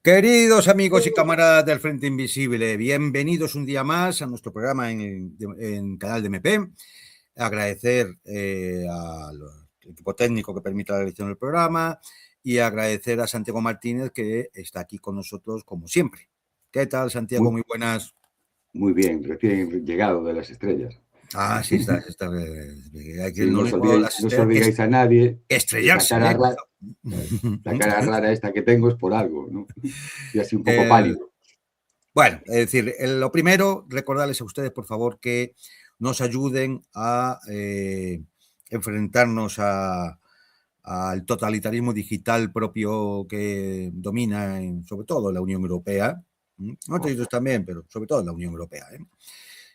Queridos amigos y camaradas del Frente Invisible, bienvenidos un día más a nuestro programa en Canal de MP. Agradecer al equipo técnico que permite la edición del programa y agradecer a Santiago Martínez, que está aquí con nosotros como siempre. ¿Qué tal, Santiago? Muy buenas. Muy bien, recién llegado de las estrellas. Sí está. Sí, no os obligáis a nadie. Estrellarse. La cara rara esta que tengo es por algo, ¿no? Estoy así un poco Eh, pálido. Bueno, es decir, lo primero, recordarles a ustedes, por favor, que nos ayuden a enfrentarnos al totalitarismo digital propio que domina, sobre todo en la Unión Europea. Otros sitios también, pero sobre todo en la Unión Europea.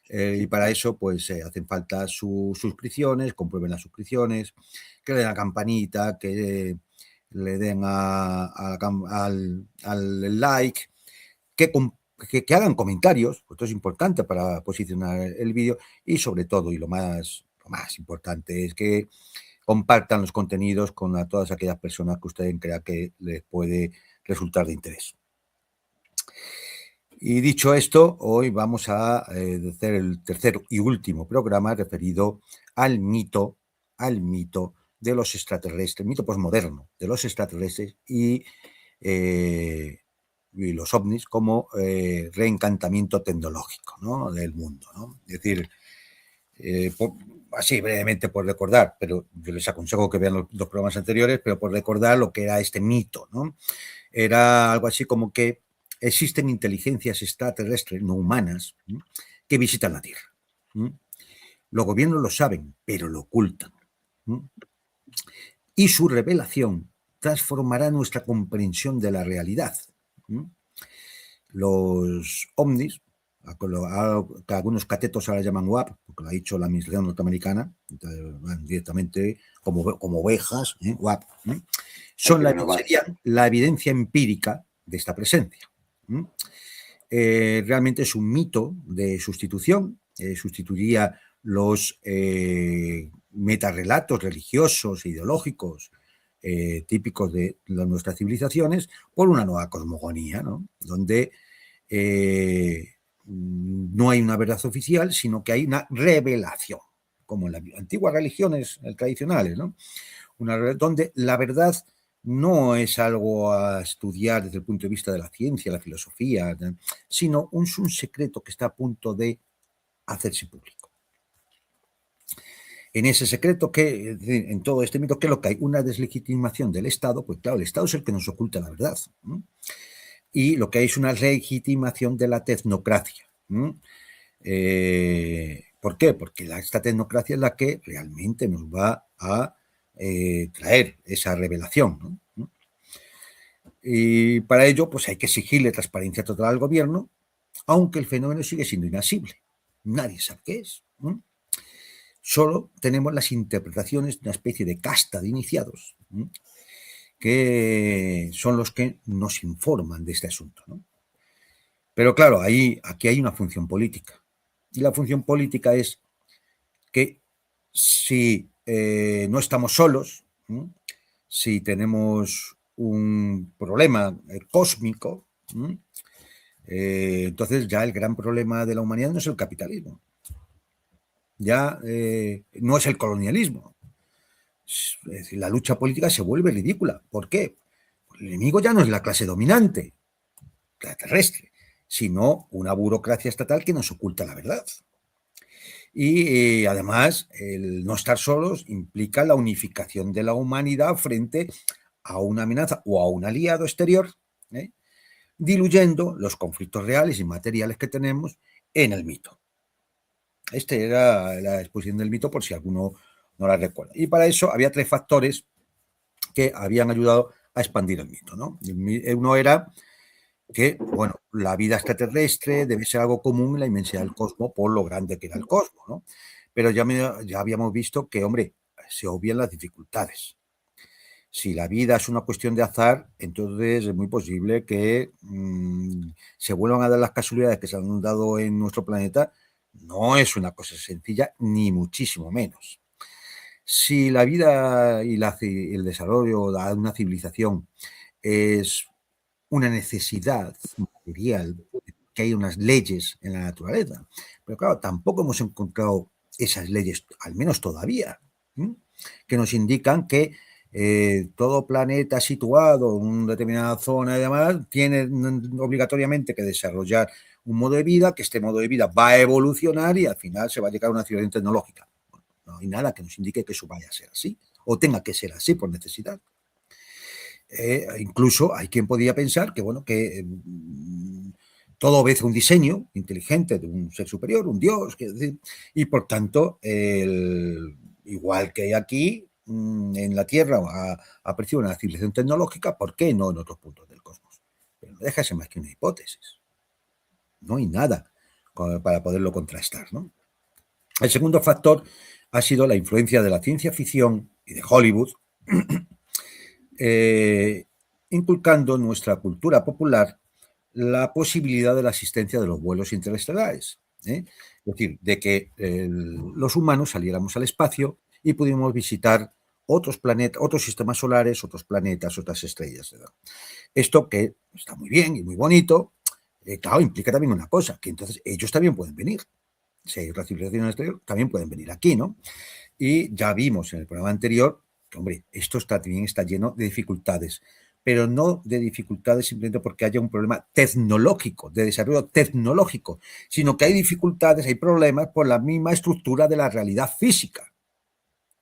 Y para eso, pues, hacen falta sus suscripciones, comprueben las suscripciones, que le den a la campanita, que le den al like, que hagan comentarios, esto es importante para posicionar el vídeo, y sobre todo, y lo más importante, es que compartan los contenidos con todas aquellas personas que ustedes crean que les puede resultar de interés. Y dicho esto, hoy vamos a hacer el tercer y último programa referido al mito de los extraterrestres, mito posmoderno de los extraterrestres y los ovnis como reencantamiento tecnológico, ¿no?, del mundo, ¿no? Es decir, así brevemente por recordar, pero yo les aconsejo que vean los dos programas anteriores, pero por recordar lo que era este mito, ¿no? Era algo así como que existen inteligencias extraterrestres no humanas, ¿sí?, que visitan la Tierra. ¿Sí? Los gobiernos lo saben, pero lo ocultan. ¿Sí? Y su revelación transformará nuestra comprensión de la realidad. ¿Sí? Los ovnis, que algunos catetos ahora llaman WAP, porque lo ha dicho la administración norteamericana, directamente como ovejas, WAP, serían la evidencia empírica de esta presencia. Realmente es un mito de sustitución, sustituiría los metarrelatos religiosos e ideológicos típicos de nuestras civilizaciones por una nueva cosmogonía, ¿no?, donde no hay una verdad oficial, sino que hay una revelación, como en las antiguas religiones tradicionales, ¿no?, donde la verdad no es algo a estudiar desde el punto de vista de la ciencia, la filosofía, sino un secreto que está a punto de hacerse público. En ese secreto, en todo este mito, ¿qué es lo que hay? Una deslegitimación del Estado, pues claro, el Estado es el que nos oculta la verdad. Y lo que hay es una legitimación de la tecnocracia. ¿Por qué? Porque esta tecnocracia es la que realmente nos va a traer esa revelación, ¿no? Y para ello, pues hay que exigirle transparencia total al gobierno, aunque el fenómeno sigue siendo inasible. Nadie sabe qué es, ¿no? Solo tenemos las interpretaciones de una especie de casta de iniciados, ¿no?, que son los que nos informan de este asunto, ¿no? Pero claro, aquí hay una función política. Y la función política es que si no estamos solos, ¿no?, si tenemos un problema cósmico, ¿no?, entonces ya el gran problema de la humanidad no es el capitalismo, ya no es el colonialismo. Es decir, la lucha política se vuelve ridícula. ¿Por qué? El enemigo ya no es la clase dominante, la terrestre, sino una burocracia estatal que nos oculta la verdad. Y además, el no estar solos implica la unificación de la humanidad frente a una amenaza o a un aliado exterior, diluyendo los conflictos reales y materiales que tenemos en el mito. Esta era la exposición del mito, por si alguno no la recuerda. Y para eso había tres factores que habían ayudado a expandir el mito, ¿no? Uno era que, bueno, la vida extraterrestre debe ser algo común en la inmensidad del cosmos por lo grande que era el cosmos, ¿no? Pero ya habíamos visto que, hombre, se obvian las dificultades. Si la vida es una cuestión de azar, entonces es muy posible que se vuelvan a dar las casualidades que se han dado en nuestro planeta. No es una cosa sencilla, ni muchísimo menos. Si la vida y el desarrollo de una civilización es una necesidad material, que hay unas leyes en la naturaleza. Pero claro, tampoco hemos encontrado esas leyes, al menos todavía, que nos indican que todo planeta situado en una determinada zona y demás tiene obligatoriamente que desarrollar un modo de vida, que este modo de vida va a evolucionar y al final se va a llegar a una civilización tecnológica. No hay nada que nos indique que eso vaya a ser así o tenga que ser así por necesidad. Incluso hay quien podía pensar que, bueno, que todo obedece a un diseño inteligente de un ser superior, un dios, y por tanto, igual que aquí, en la Tierra ha aparecido una civilización tecnológica, ¿por qué no en otros puntos del cosmos? Pero no deja de ser más que una hipótesis. No hay nada para poderlo contrastar, ¿no? El segundo factor ha sido la influencia de la ciencia ficción y de Hollywood, inculcando en nuestra cultura popular la posibilidad de la existencia de los vuelos interestelares. Es decir, de que los humanos saliéramos al espacio y pudiéramos visitar otros planetas, otros sistemas solares, otros planetas, otras estrellas. Esto, que está muy bien y muy bonito, claro, implica también una cosa, que entonces ellos también pueden venir. Si hay otra civilización exterior, también pueden venir aquí, ¿no? Y ya vimos en el programa anterior que, hombre, esto también está lleno de dificultades, pero no de dificultades simplemente porque haya un problema tecnológico, de desarrollo tecnológico, sino que hay dificultades, hay problemas por la misma estructura de la realidad física,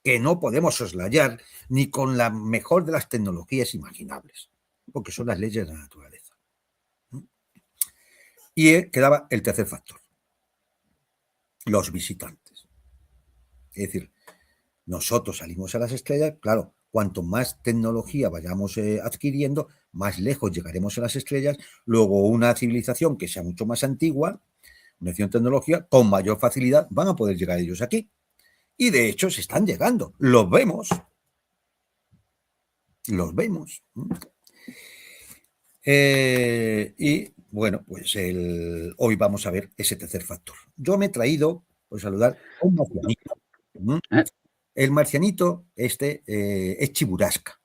que no podemos soslayar ni con la mejor de las tecnologías imaginables, porque son las leyes de la naturaleza. Y quedaba el tercer factor, los visitantes. Es decir, nosotros salimos a las estrellas, claro, cuanto más tecnología vayamos adquiriendo, más lejos llegaremos a las estrellas. Luego, una civilización que sea mucho más antigua, una civilización tecnológica, con mayor facilidad van a poder llegar ellos aquí. Y de hecho se están llegando, los vemos. Los vemos. Y bueno, pues hoy vamos a ver ese tercer factor. Yo me he traído, por saludar, a un marcianito. El marcianito este es Chiburasca.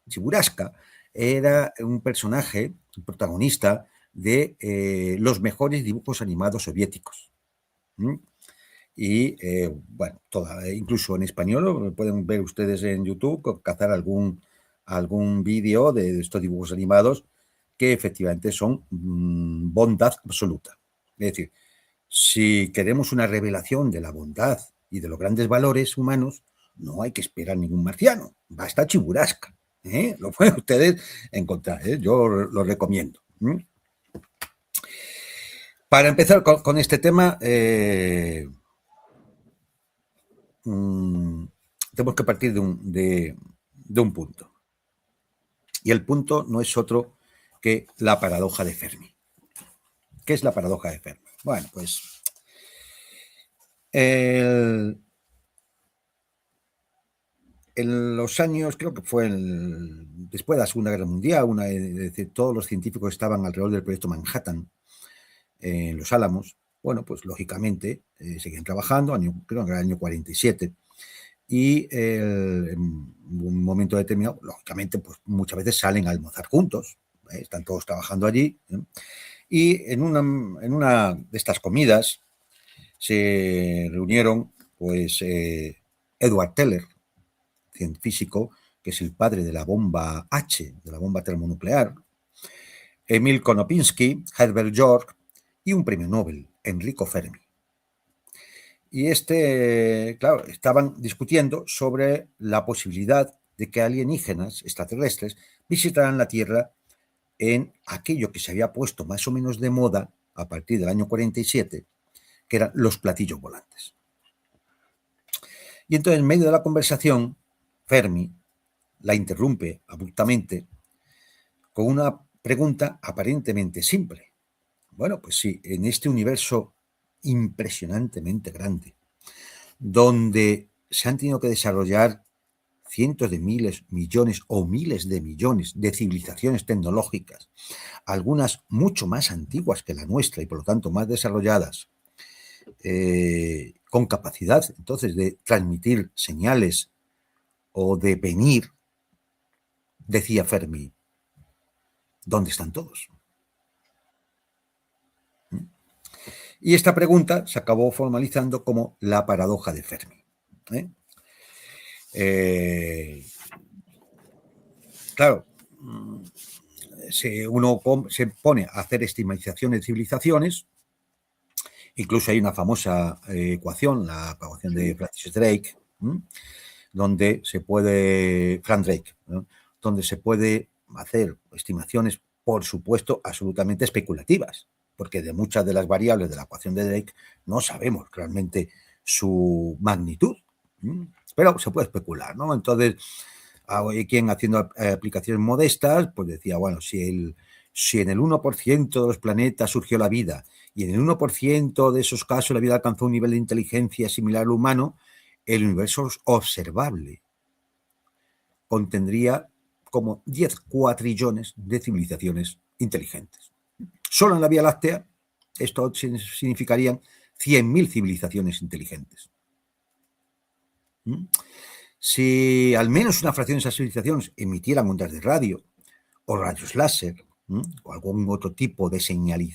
Chiburasca era un personaje, un protagonista de los mejores dibujos animados soviéticos. Y bueno, incluso en español, pueden ver ustedes en YouTube, cazar algún vídeo de estos dibujos animados que efectivamente son bondad absoluta. Es decir, si queremos una revelación de la bondad y de los grandes valores humanos, no hay que esperar ningún marciano, basta Chiburasca. Lo pueden ustedes encontrar, yo lo recomiendo. Para empezar con este tema, tenemos que partir de un punto. Y el punto no es otro que la paradoja de Fermi. ¿Qué es la paradoja de Fermi? Bueno, pues en los años, creo que fue después de la Segunda Guerra Mundial, todos los científicos estaban alrededor del proyecto Manhattan, en Los Álamos. Bueno, pues lógicamente seguían trabajando, creo que era el año 47, y en un momento determinado, lógicamente, pues muchas veces salen a almorzar juntos, están todos trabajando allí, y en una de estas comidas se reunieron, pues, Edward Teller, físico, que es el padre de la bomba H, de la bomba termonuclear, Emil Konopinski, Herbert George y un premio Nobel, Enrico Fermi. Y claro, estaban discutiendo sobre la posibilidad de que alienígenas extraterrestres visitaran la Tierra en aquello que se había puesto más o menos de moda a partir del año 47, que eran los platillos volantes. Y entonces, en medio de la conversación, Fermi la interrumpe abruptamente con una pregunta aparentemente simple. Bueno, pues sí, en este universo impresionantemente grande, donde se han tenido que desarrollar cientos de miles, millones o miles de millones de civilizaciones tecnológicas, algunas mucho más antiguas que la nuestra y por lo tanto más desarrolladas, con capacidad entonces de transmitir señales o de venir, decía Fermi, ¿dónde están todos? Y esta pregunta se acabó formalizando como la paradoja de Fermi. Claro, uno se pone a hacer estigmatizaciones de civilizaciones. Incluso hay una famosa ecuación, la ecuación de Francis Drake, donde se puede, Frank Drake, ¿no? Donde se puede hacer estimaciones, por supuesto, absolutamente especulativas, porque de muchas de las variables de la ecuación de Drake no sabemos realmente su magnitud, pero se puede especular, ¿no? Entonces, hay quien haciendo aplicaciones modestas, pues decía, bueno, si en el 1% de los planetas surgió la vida y en el 1% de esos casos la vida alcanzó un nivel de inteligencia similar al humano, el universo observable contendría como 10 cuatrillones de civilizaciones inteligentes. Solo en la Vía Láctea esto significarían 100.000 civilizaciones inteligentes. Si al menos una fracción de esas civilizaciones emitieran ondas de radio o rayos láser o algún otro tipo de señal,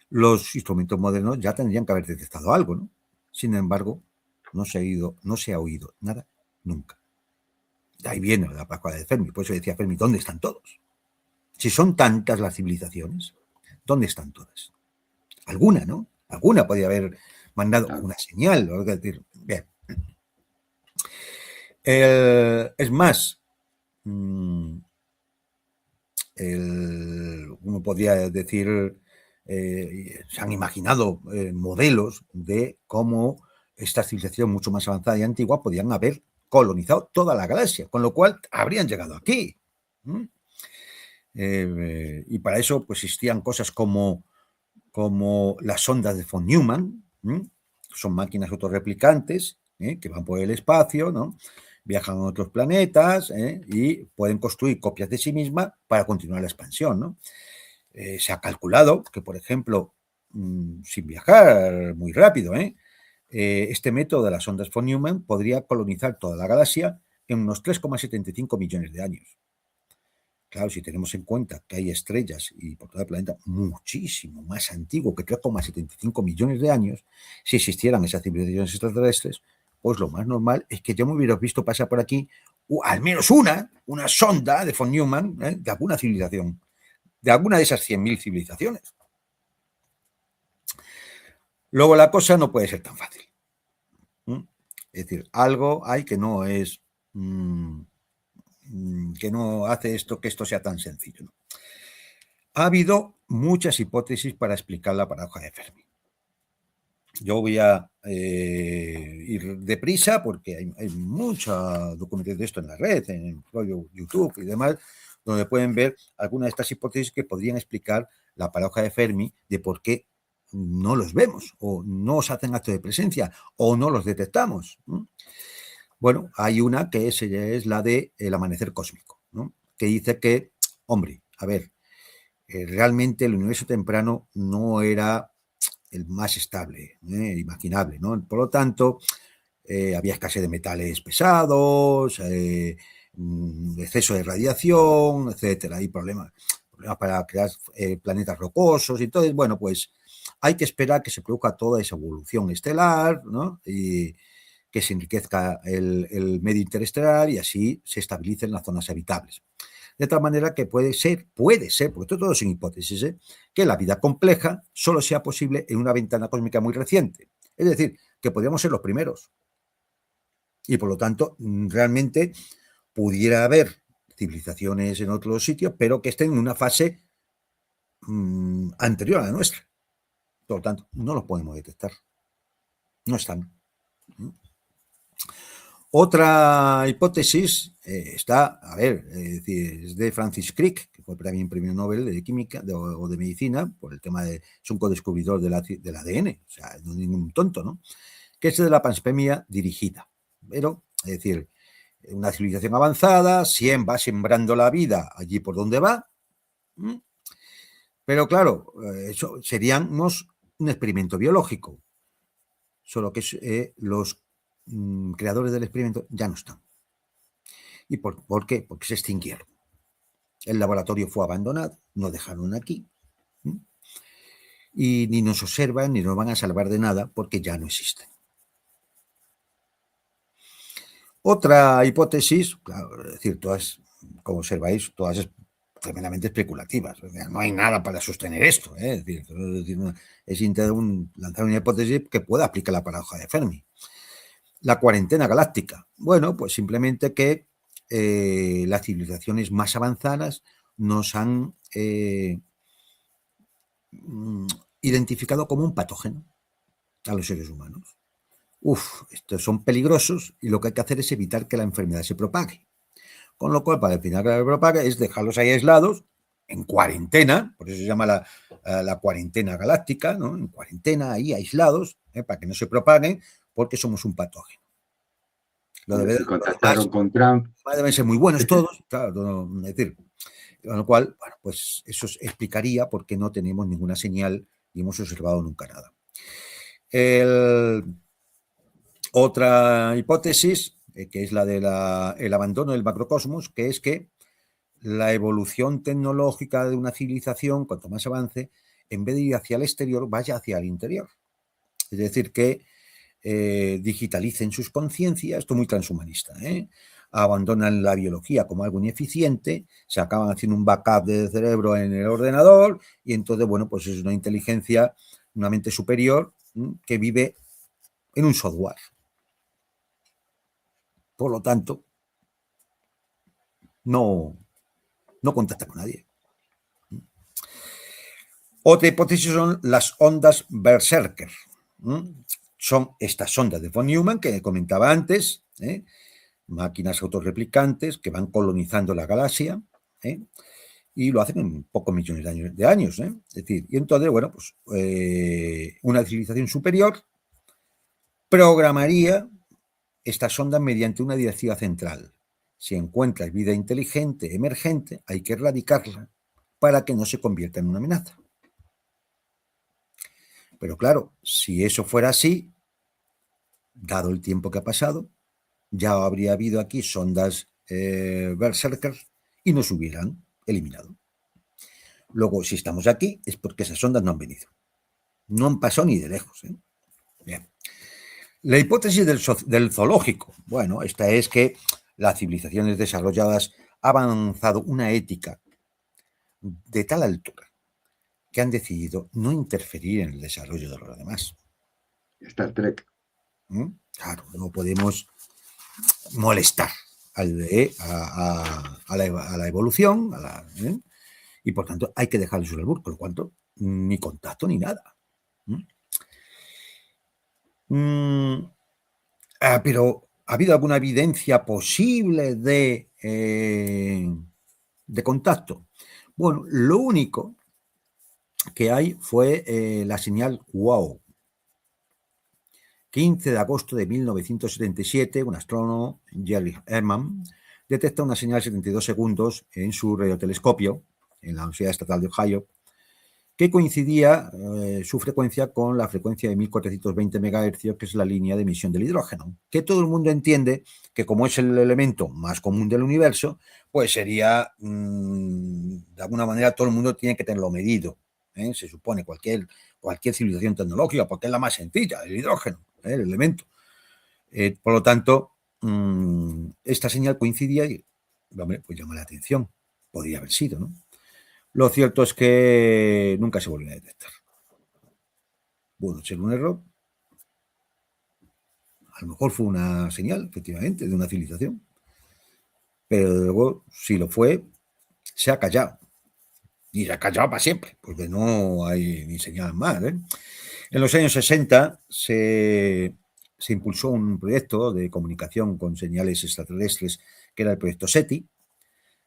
los instrumentos modernos ya tendrían que haber detectado algo, ¿no? Sin embargo, no se ha oído nada nunca. De ahí viene la Pascua de Fermi. Por eso decía Fermi, ¿dónde están todos? Si son tantas las civilizaciones, ¿dónde están todas? Alguna, ¿no? Alguna podría haber mandado una señal. ¿No? Es decir, bien. Es más, uno podría decir, se han imaginado modelos de cómo esta civilización mucho más avanzada y antigua podían haber colonizado toda la galaxia, con lo cual habrían llegado aquí. Y para eso pues existían cosas como las sondas de von Neumann, son máquinas autorreplicantes que van por el espacio, ¿no? Viajan a otros planetas y pueden construir copias de sí mismas para continuar la expansión, ¿no? Se ha calculado que, por ejemplo, sin viajar muy rápido, este método de las ondas von Neumann podría colonizar toda la galaxia en unos 3,75 millones de años. Claro, si tenemos en cuenta que hay estrellas y por todo el planeta muchísimo más antiguo que 3,75 millones de años, si existieran esas civilizaciones extraterrestres, pues lo más normal es que yo me hubiera visto pasar por aquí al menos una sonda de von Neumann de alguna civilización, de alguna de esas 100.000 civilizaciones. Luego la cosa no puede ser tan fácil. Es decir, algo hay que no es... que no hace que esto sea tan sencillo, ¿no? Ha habido muchas hipótesis para explicar la paradoja de Fermi. Yo voy a ir deprisa porque hay mucha documentación de esto en la red, en el propio YouTube y demás, donde pueden ver algunas de estas hipótesis que podrían explicar la paradoja de Fermi de por qué no los vemos o no os hacen acto de presencia o no los detectamos. Bueno, hay una que es la de el amanecer cósmico, ¿no? Que dice que, hombre, a ver, realmente el universo temprano no era el más estable, imaginable, ¿no? Por lo tanto, había escasez de metales pesados, exceso de radiación, etcétera. Hay problemas para crear planetas rocosos. Entonces, bueno, pues hay que esperar que se produzca toda esa evolución estelar, ¿no? Y que se enriquezca el medio interestelar y así se estabilicen las zonas habitables. De tal manera que puede ser, porque todo es una hipótesis, que la vida compleja solo sea posible en una ventana cósmica muy reciente. Es decir, que podríamos ser los primeros. Y por lo tanto, realmente pudiera haber civilizaciones en otros sitios, pero que estén en una fase anterior a la nuestra. Por lo tanto, no los podemos detectar. No están. Otra hipótesis está, es de Francis Crick, que fue también premio Nobel de Química o de Medicina, por el tema es un codescubridor del ADN, o sea, no es ningún tonto, ¿no? Que es de la panspermia dirigida. Pero, es decir, una civilización avanzada va sembrando la vida allí por donde va, pero claro, eso serían un experimento biológico, solo que los creadores del experimento ya no están. ¿Y por qué? Porque se extinguieron. El laboratorio fue abandonado, nos dejaron aquí. Y ni nos observan ni nos van a salvar de nada porque ya no existen. Otra hipótesis, claro, es decir, todas, como observáis, todas tremendamente especulativas. O sea, no hay nada para sostener esto. Es decir, es lanzar una hipótesis que pueda aplicar la paradoja de Fermi. La cuarentena galáctica. Bueno, pues simplemente que las civilizaciones más avanzadas nos han identificado como un patógeno a los seres humanos. Estos son peligrosos y lo que hay que hacer es evitar que la enfermedad se propague. Con lo cual, para evitar que se propague, es dejarlos ahí aislados, en cuarentena, por eso se llama la cuarentena galáctica, ¿no? En cuarentena, ahí aislados, para que no se propaguen, porque somos un patógeno. Si contactaron con Trump. Deben ser muy buenos todos, claro, es decir, con lo cual, bueno, pues eso explicaría por qué no tenemos ninguna señal ni hemos observado nunca nada. Otra hipótesis, que es la del abandono del macrocosmos, que es que la evolución tecnológica de una civilización, cuanto más avance, en vez de ir hacia el exterior, vaya hacia el interior. Es decir, que digitalicen sus conciencias, esto es muy transhumanista, abandonan la biología como algo ineficiente, se acaban haciendo un backup de cerebro en el ordenador y entonces, bueno, pues es una inteligencia, una mente superior que vive en un software. Por lo tanto, no contacta con nadie. Otra hipótesis son las ondas Berserker. Son estas ondas de von Neumann que comentaba antes, máquinas autorreplicantes que van colonizando la galaxia, y lo hacen en pocos millones de años. Es decir, y entonces, bueno, pues una civilización superior programaría estas ondas mediante una directiva central. Si encuentras vida inteligente emergente, hay que erradicarla para que no se convierta en una amenaza. Pero claro, si eso fuera así, dado el tiempo que ha pasado, ya habría habido aquí sondas Berserkers y nos hubieran eliminado. Luego, si estamos aquí, es porque esas sondas no han venido. No han pasado ni de lejos. Bien. La hipótesis del zoológico. Bueno, esta es que las civilizaciones desarrolladas han avanzado una ética de tal altura que han decidido no interferir en el desarrollo de los demás. Star Trek. Claro, no podemos molestar a la evolución, y por tanto hay que dejarle su albur, con lo cual ni contacto ni nada. Pero ¿ha habido alguna evidencia posible de contacto? Bueno, lo único que hay fue la señal WOW. 15 de agosto de 1977, un astrónomo, Jerry Herman, detecta una señal de 72 segundos en su radiotelescopio en la Universidad Estatal de Ohio, que coincidía su frecuencia con la frecuencia de 1420 MHz, que es la línea de emisión del hidrógeno, que todo el mundo entiende que como es el elemento más común del universo, pues sería, de alguna manera, todo el mundo tiene que tenerlo medido. Se supone cualquier civilización tecnológica, porque es la más sencilla, el hidrógeno, el elemento. Por lo tanto, esta señal coincidía y, hombre, pues llama la atención. Podría haber sido, ¿no? Lo cierto es que nunca se volvió a detectar. Pudo ser un error. A lo mejor fue una señal, efectivamente, de una civilización. Pero luego, si lo fue, se ha callado. Y se ha callado para siempre, porque no hay ni señal más. En los años 60 se impulsó un proyecto de comunicación con señales extraterrestres, que era el proyecto SETI,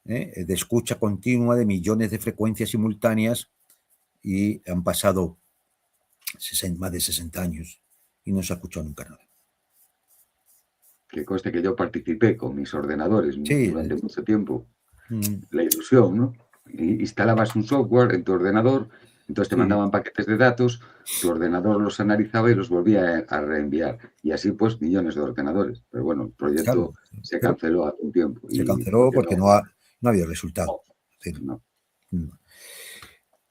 de escucha continua de millones de frecuencias simultáneas, y han pasado más de 60 años y no se ha escuchado nunca nada. Que conste que yo participé con mis ordenadores durante mucho tiempo. La ilusión, ¿no? Instalabas un software en tu ordenador, entonces te mandaban paquetes de datos, tu ordenador los analizaba y los volvía a reenviar. Y así, pues, millones de ordenadores. Pero bueno, el proyecto se canceló hace un tiempo. Se canceló porque no ha habido resultado. No.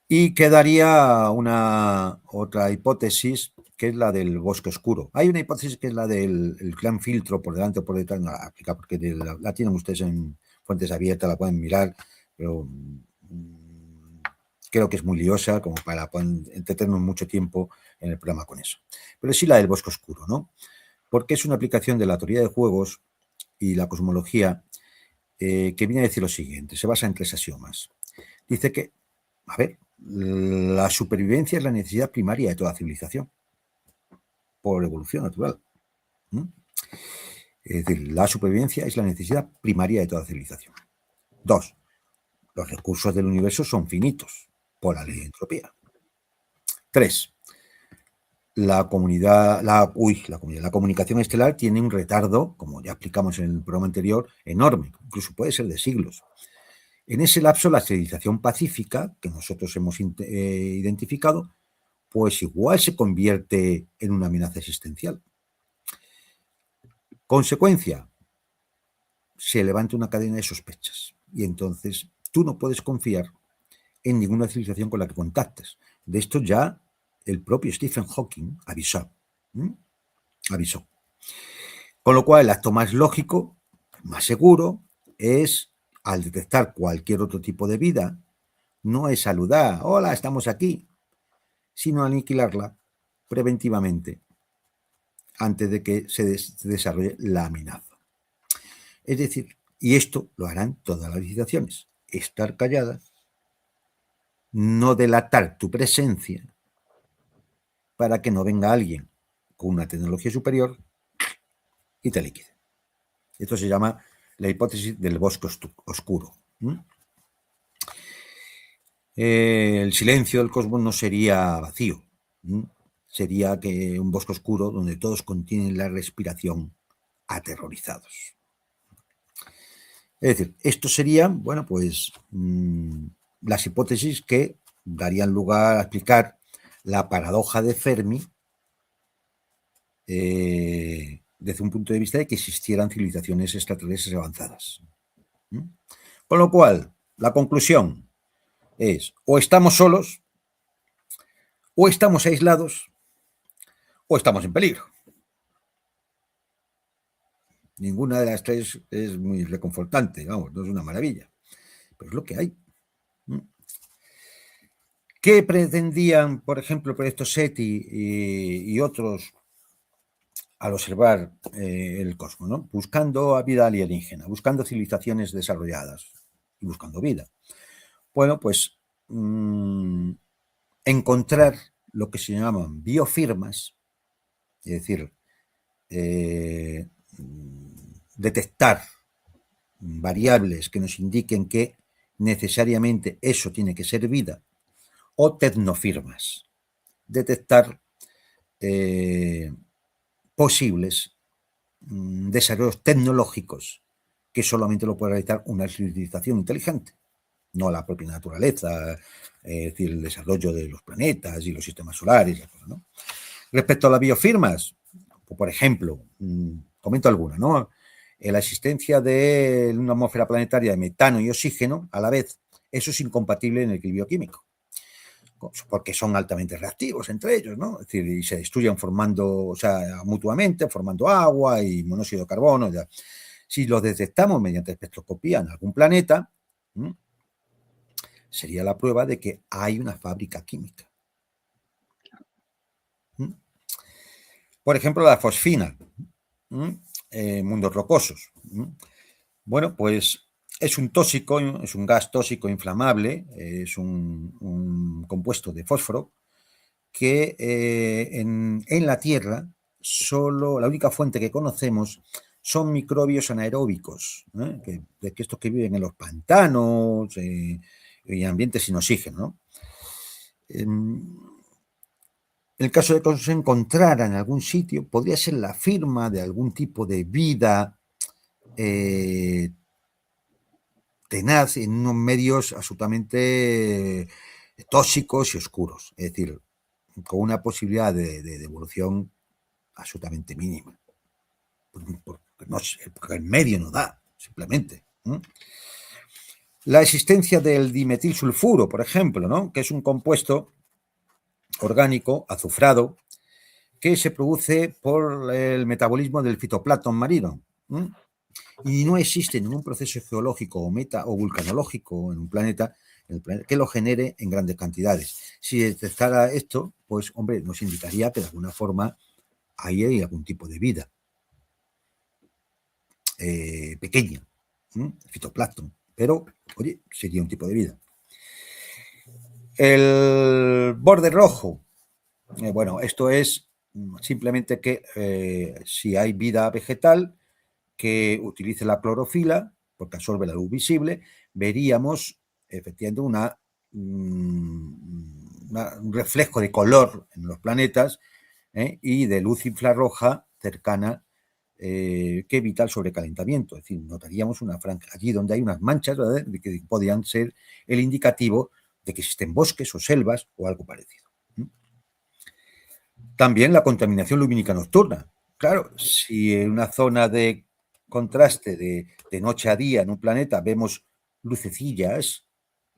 Y quedaría otra hipótesis, que es la del bosque oscuro. Hay una hipótesis que es la del gran filtro por delante o por detrás, no la aplica porque la tienen ustedes en fuentes abiertas, la pueden mirar, pero creo que es muy liosa como para entretenernos mucho tiempo en el programa con eso. Pero sí la del bosque oscuro, ¿no? Porque es una aplicación de la teoría de juegos y la cosmología que viene a decir lo siguiente, se basa en 3 axiomas. Dice que, a ver, la supervivencia es la necesidad primaria de toda civilización, por evolución natural. Es decir, la supervivencia es la necesidad primaria de toda civilización. 2, los recursos del universo son finitos, por la ley de entropía. 3, la comunicación estelar tiene un retardo, como ya explicamos en el programa anterior, enorme, incluso puede ser de siglos. En ese lapso, la civilización pacífica, que nosotros hemos identificado, pues igual se convierte en una amenaza existencial. Consecuencia, se levanta una cadena de sospechas y entonces tú no puedes confiar en ninguna civilización con la que contactes. De esto ya el propio Stephen Hawking avisó. Con lo cual, el acto más lógico, más seguro, es, al detectar cualquier otro tipo de vida, no es saludar, hola, estamos aquí, sino aniquilarla preventivamente antes de que se desarrolle la amenaza. Es decir, y esto lo harán todas las civilizaciones, estar calladas, no delatar tu presencia para que no venga alguien con una tecnología superior y te liquide. Esto se llama la hipótesis del bosque oscuro. El silencio del cosmos no sería vacío, sería que un bosque oscuro donde todos contienen la respiración aterrorizados. Es decir, esto serían, bueno, pues las hipótesis que darían lugar a explicar la paradoja de Fermi desde un punto de vista de que existieran civilizaciones extraterrestres avanzadas. Con lo cual, la conclusión es, o estamos solos, o estamos aislados, o estamos en peligro. Ninguna de las tres es muy reconfortante, vamos, no es una maravilla, pero es lo que hay. ¿Qué pretendían, por ejemplo, el proyecto SETI y otros al observar el cosmos, ¿no? Buscando a vida alienígena, buscando civilizaciones desarrolladas y buscando vida? Bueno, pues encontrar lo que se llaman biofirmas, es decir, detectar variables que nos indiquen que necesariamente eso tiene que ser vida, o tecnofirmas, detectar posibles desarrollos tecnológicos que solamente lo puede realizar una civilización inteligente, no la propia naturaleza, es decir, el desarrollo de los planetas y los sistemas solares, ¿no? Respecto a las biofirmas, por ejemplo, comento alguna, ¿no? La existencia de una atmósfera planetaria de metano y oxígeno a la vez, eso es incompatible en el equilibrio químico, porque son altamente reactivos entre ellos, ¿no? Es decir, y se destruyen formando, o sea, mutuamente, formando agua y monóxido de carbono. Ya. Si los detectamos mediante espectroscopía en algún planeta, sería la prueba de que hay una fábrica química. Por ejemplo, la fosfina, mundos rocosos. Bueno, pues es un tóxico, es un gas tóxico inflamable, es un compuesto de fósforo que en la Tierra solo la única fuente que conocemos son microbios anaeróbicos, que estos que viven en los pantanos y ambientes sin oxígeno, ¿no? En el caso de que se encontrara en algún sitio, podría ser la firma de algún tipo de vida tenaz en unos medios absolutamente tóxicos y oscuros, es decir, con una posibilidad de evolución absolutamente mínima, porque el medio no da, simplemente. La existencia del dimetilsulfuro, por ejemplo, ¿no? Que es un compuesto orgánico azufrado que se produce por el metabolismo del fitoplancton marino. Y no existe ningún proceso geológico o vulcanológico en un planeta que lo genere en grandes cantidades. Si detectara esto, pues, hombre, nos indicaría que de alguna forma ahí hay algún tipo de vida pequeña, fitoplancton, pero, oye, sería un tipo de vida. El borde rojo, bueno, esto es simplemente que si hay vida vegetal que utilice la clorofila, porque absorbe la luz visible, veríamos efectivamente un reflejo de color en los planetas y de luz infrarroja cercana que evita el sobrecalentamiento. Es decir, notaríamos una franja allí donde hay unas manchas, ¿verdad?, que podrían ser el indicativo de que existen bosques o selvas o algo parecido. También la contaminación lumínica nocturna. Claro, si en una zona de contraste de noche a día en un planeta vemos lucecillas,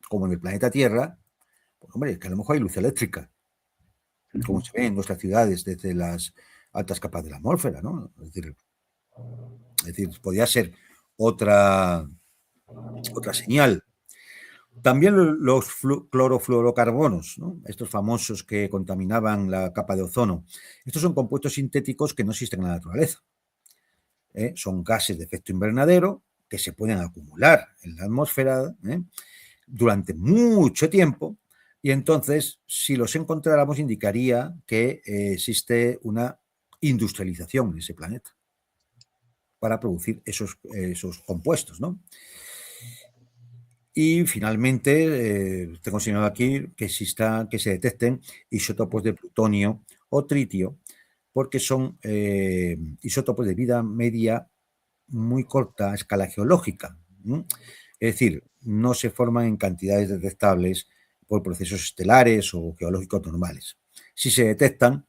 como en el planeta Tierra, pues hombre, que a lo mejor hay luz eléctrica, como se ve en nuestras ciudades desde las altas capas de la atmósfera, ¿no? Es decir, podría ser otra señal. También los clorofluorocarbonos, ¿no? Estos famosos que contaminaban la capa de ozono. Estos son compuestos sintéticos que no existen en la naturaleza. Son gases de efecto invernadero que se pueden acumular en la atmósfera durante mucho tiempo, y entonces, si los encontráramos, indicaría que existe una industrialización en ese planeta para producir esos compuestos, ¿no? Y finalmente, tengo señalado aquí que se detecten isótopos de plutonio o tritio, porque son isótopos de vida media muy corta a escala geológica. Es decir, no se forman en cantidades detectables por procesos estelares o geológicos normales. Si se detectan,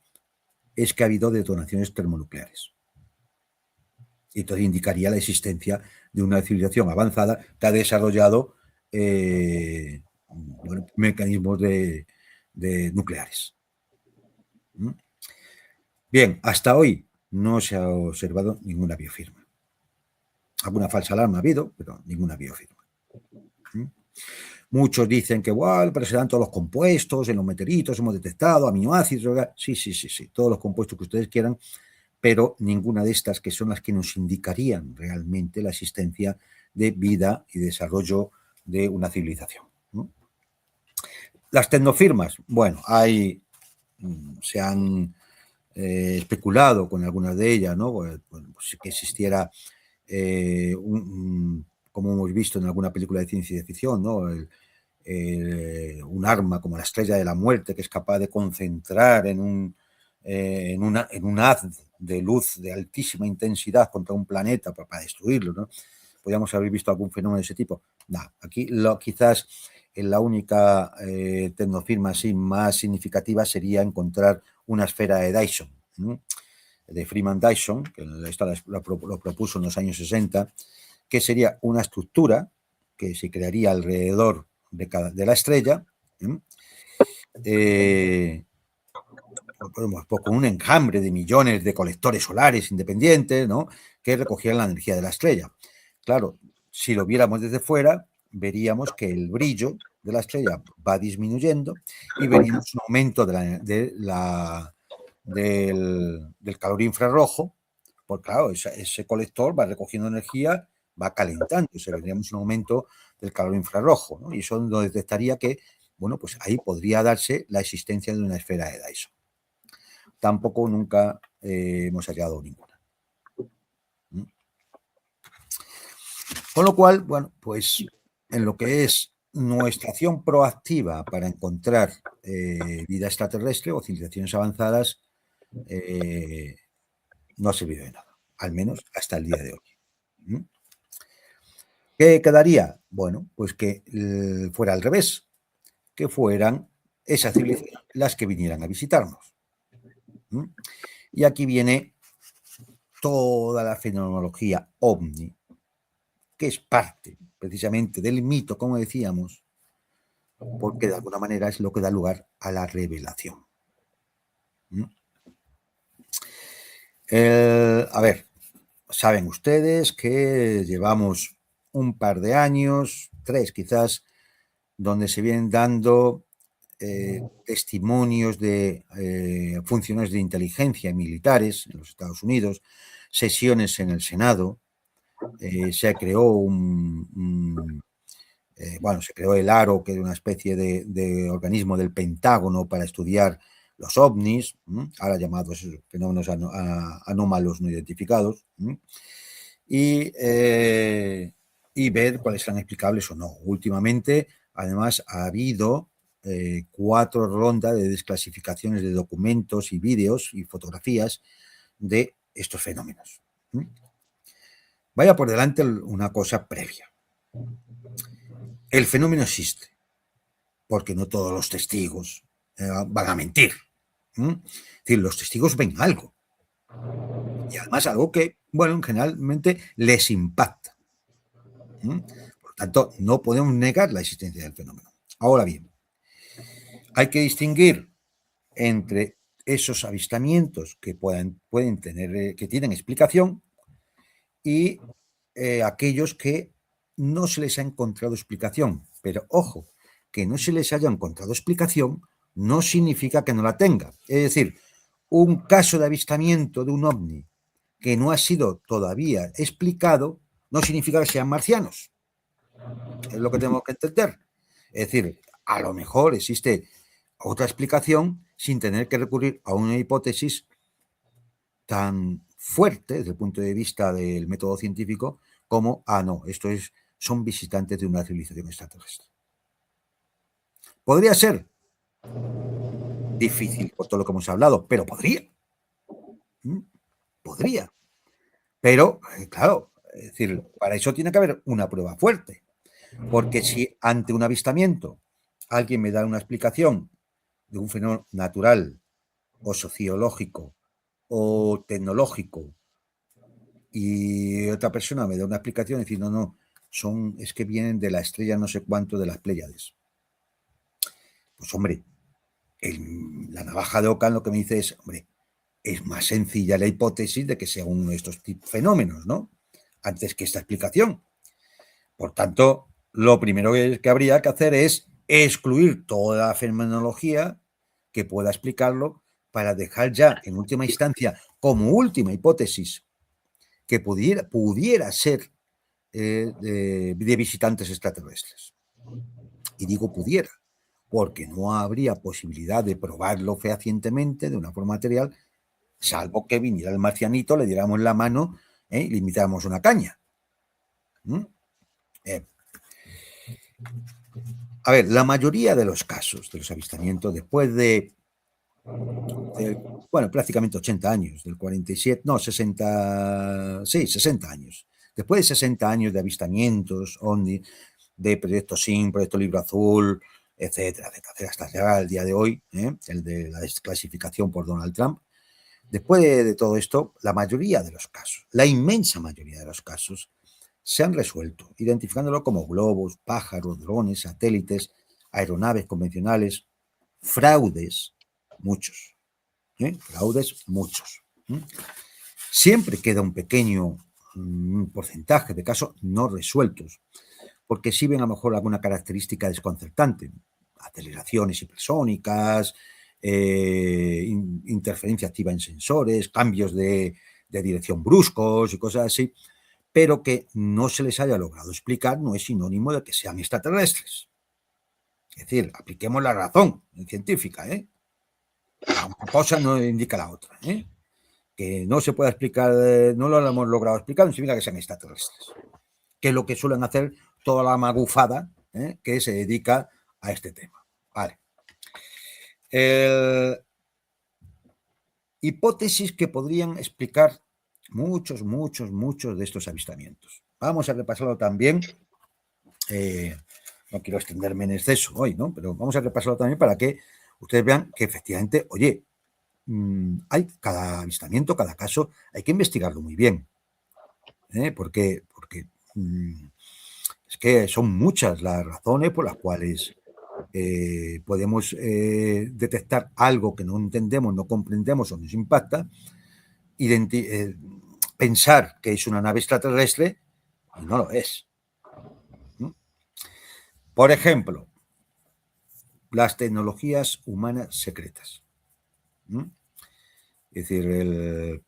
es que ha habido detonaciones termonucleares. Y entonces indicaría la existencia de una civilización avanzada que ha desarrollado mecanismos de nucleares. Bien, hasta hoy no se ha observado ninguna biofirma. Alguna falsa alarma ha habido, pero ninguna biofirma. Muchos dicen que, bueno, pero se dan todos los compuestos, en los meteoritos hemos detectado aminoácidos. Sí, todos los compuestos que ustedes quieran, pero ninguna de estas, que son las que nos indicarían realmente la existencia de vida y desarrollo de una civilización. Las tecnofirmas, bueno, se han especulado con algunas de ellas, ¿no? Pues que existiera como hemos visto en alguna película de ciencia y de ficción, ¿no? Un arma como la estrella de la muerte, que es capaz de concentrar en un haz de luz de altísima intensidad contra un planeta para destruirlo, ¿no? Podríamos haber visto algún fenómeno de ese tipo. No, aquí quizás la única tecnofirma así más significativa sería encontrar una esfera de Dyson, de Freeman Dyson, que lo propuso en los años 60, que sería una estructura que se crearía alrededor de la estrella, con un enjambre de millones de colectores solares independientes, ¿no?, que recogieran la energía de la estrella. Claro, si lo viéramos desde fuera, veríamos que el brillo de la estrella va disminuyendo y veríamos un aumento del calor infrarrojo, porque claro, ese colector va recogiendo energía, va calentándose, veríamos un aumento del calor infrarrojo, ¿no? Y eso nos detectaría que, bueno, pues ahí podría darse la existencia de una esfera de Dyson. Tampoco nunca hemos hallado ninguna. Con lo cual, bueno, pues en lo que es nuestra acción proactiva para encontrar vida extraterrestre o civilizaciones avanzadas, no ha servido de nada, al menos hasta el día de hoy. ¿Qué quedaría? Bueno, pues que fuera al revés, que fueran esas civilizaciones las que vinieran a visitarnos. Y aquí viene toda la fenomenología ovni, que es parte precisamente del mito, como decíamos, porque de alguna manera es lo que da lugar a la revelación. A ver, saben ustedes que llevamos un par de años, 3 quizás, donde se vienen dando testimonios de funcionarios de inteligencia militares en los Estados Unidos, sesiones en el Senado, se creó se creó el ARO, que es una especie de organismo del Pentágono para estudiar los ovnis, ahora llamados fenómenos anómalos no identificados, y ver cuáles serán explicables o no. Últimamente, además, ha habido 4 rondas de desclasificaciones de documentos y vídeos y fotografías de estos fenómenos. Vaya por delante una cosa previa. El fenómeno existe, porque no todos los testigos van a mentir. Es decir, los testigos ven algo. Y además algo que, generalmente les impacta. Por tanto, no podemos negar la existencia del fenómeno. Ahora bien, hay que distinguir entre esos avistamientos que pueden tener, que tienen explicación, y aquellos que no se les ha encontrado explicación. Pero ojo, que no se les haya encontrado explicación no significa que no la tenga. Es decir, un caso de avistamiento de un ovni que no ha sido todavía explicado no significa que sean marcianos. Es lo que tenemos que entender. Es decir, a lo mejor existe otra explicación sin tener que recurrir a una hipótesis tan fuerte desde el punto de vista del método científico como, no, son visitantes de una civilización extraterrestre. Podría ser difícil por todo lo que hemos hablado, pero podría. Podría. Pero, claro, es decir, para eso tiene que haber una prueba fuerte. Porque si ante un avistamiento alguien me da una explicación de un fenómeno natural o sociológico o tecnológico y otra persona me da una explicación y decir, no, es que vienen de la estrella no sé cuánto de las Pléyades. Pues hombre, la navaja de Ockham lo que me dice es, hombre, es más sencilla la hipótesis de que sea uno de estos fenómenos, ¿no? Antes que esta explicación. Por tanto, lo primero que habría que hacer es excluir toda la fenomenología que pueda explicarlo para dejar ya, en última instancia, como última hipótesis, que pudiera ser de visitantes extraterrestres. Y digo pudiera, porque no habría posibilidad de probarlo fehacientemente de una forma material, salvo que viniera el marcianito, le diéramos la mano y le invitáramos una caña. A ver, la mayoría de los casos de los avistamientos, después de prácticamente 80 años, del 47, 60 años. Después de 60 años de avistamientos, OVNI, de Proyecto SIN, Proyecto Libro Azul, etcétera, hasta llegar al día de hoy, el de la desclasificación por Donald Trump. Después de todo esto, la mayoría de los casos, la inmensa mayoría de los casos, se han resuelto, identificándolo como globos, pájaros, drones, satélites, aeronaves convencionales, fraudes, muchos. Fraudes, muchos. Siempre queda un pequeño porcentaje de casos no resueltos, porque sí ven a lo mejor alguna característica desconcertante, aceleraciones hipersónicas, interferencia activa en sensores, cambios de dirección bruscos y cosas así, pero que no se les haya logrado explicar no es sinónimo de que sean extraterrestres. Es decir, apliquemos la razón científica, Una cosa no indica la otra, Que no se pueda explicar, no lo hemos logrado explicar, no significa que sean extraterrestres, que es lo que suelen hacer toda la magufada que se dedica a este tema. Vale. Hipótesis que podrían explicar muchos de estos avistamientos. Vamos a repasarlo también. No quiero extenderme en exceso hoy, ¿no? Pero vamos a repasarlo también para que ustedes vean que efectivamente, oye, hay cada avistamiento, cada caso, hay que investigarlo muy bien. Porque que son muchas las razones por las cuales podemos detectar algo que no entendemos, no comprendemos o nos impacta, pensar que es una nave extraterrestre y no lo es. Por ejemplo, las tecnologías humanas secretas. Es decir,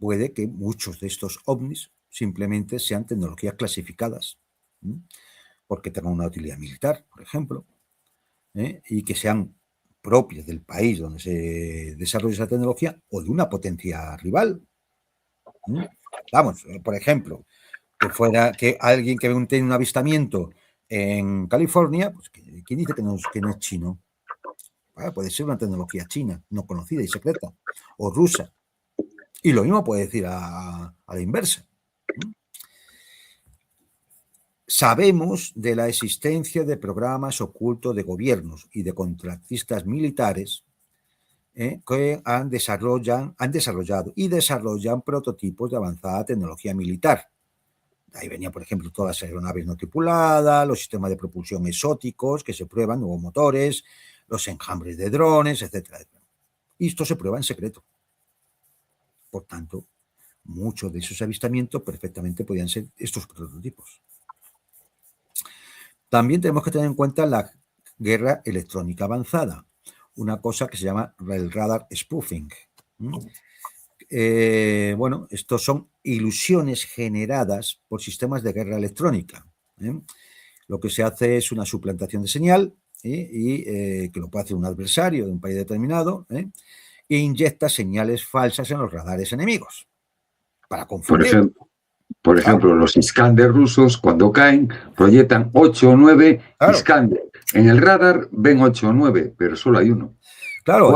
puede que muchos de estos ovnis simplemente sean tecnologías clasificadas, porque tengan una utilidad militar, por ejemplo, y que sean propias del país donde se desarrolla esa tecnología o de una potencia rival. Vamos, por ejemplo, que alguien que tiene un avistamiento en California, pues ¿quién dice que no es chino? Puede ser una tecnología china, no conocida y secreta, o rusa. Y lo mismo puede decir a la inversa. Sabemos de la existencia de programas ocultos de gobiernos y de contratistas militares que han desarrollado y desarrollan prototipos de avanzada tecnología militar. Ahí venía, por ejemplo, todas las aeronaves no tripuladas, los sistemas de propulsión exóticos que se prueban, nuevos motores, los enjambres de drones, etcétera, etcétera. Y esto se prueba en secreto. Por tanto, muchos de esos avistamientos perfectamente podían ser estos prototipos. También tenemos que tener en cuenta la guerra electrónica avanzada, una cosa que se llama el radar spoofing. Bueno, estos son ilusiones generadas por sistemas de guerra electrónica. Lo que se hace es una suplantación de señal y que lo puede hacer un adversario de un país determinado e inyecta señales falsas en los radares enemigos para confundir. Por ejemplo, los Iskander rusos, cuando caen, proyectan 8 o 9 Iskander. En el radar ven 8 o 9, pero solo hay uno. Claro,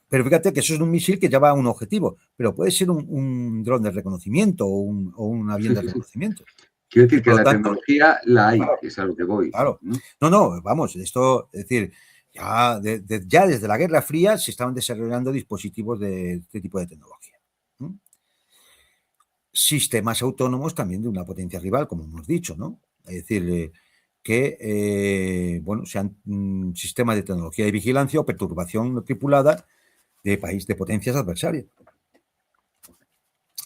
pero fíjate que eso es un misil que lleva un objetivo, pero puede ser un dron de reconocimiento o un avión de reconocimiento. Quiero decir que la tecnología la hay, es a lo que voy. Claro. No, vamos, esto, es decir, ya desde la Guerra Fría se estaban desarrollando dispositivos de este tipo de tecnología. Sistemas autónomos también de una potencia rival, como hemos dicho, ¿no? Es decir, que, bueno, sean sistemas de tecnología de vigilancia o perturbación no tripulada de potencias adversarias.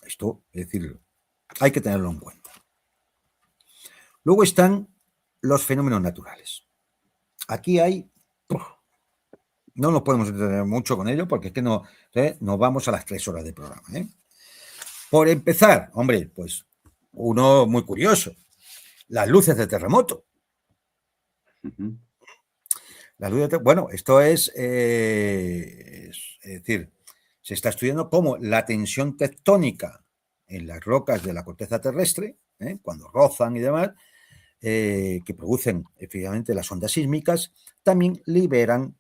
Esto, es decir, hay que tenerlo en cuenta. Luego están los fenómenos naturales. Aquí no nos podemos entretener mucho con ello porque es que nos vamos a las 3 horas de programa. Por empezar, hombre, pues uno muy curioso, las luces de terremoto. Bueno, esto es decir, se está estudiando cómo la tensión tectónica en las rocas de la corteza terrestre, cuando rozan y demás, que producen efectivamente las ondas sísmicas, también liberan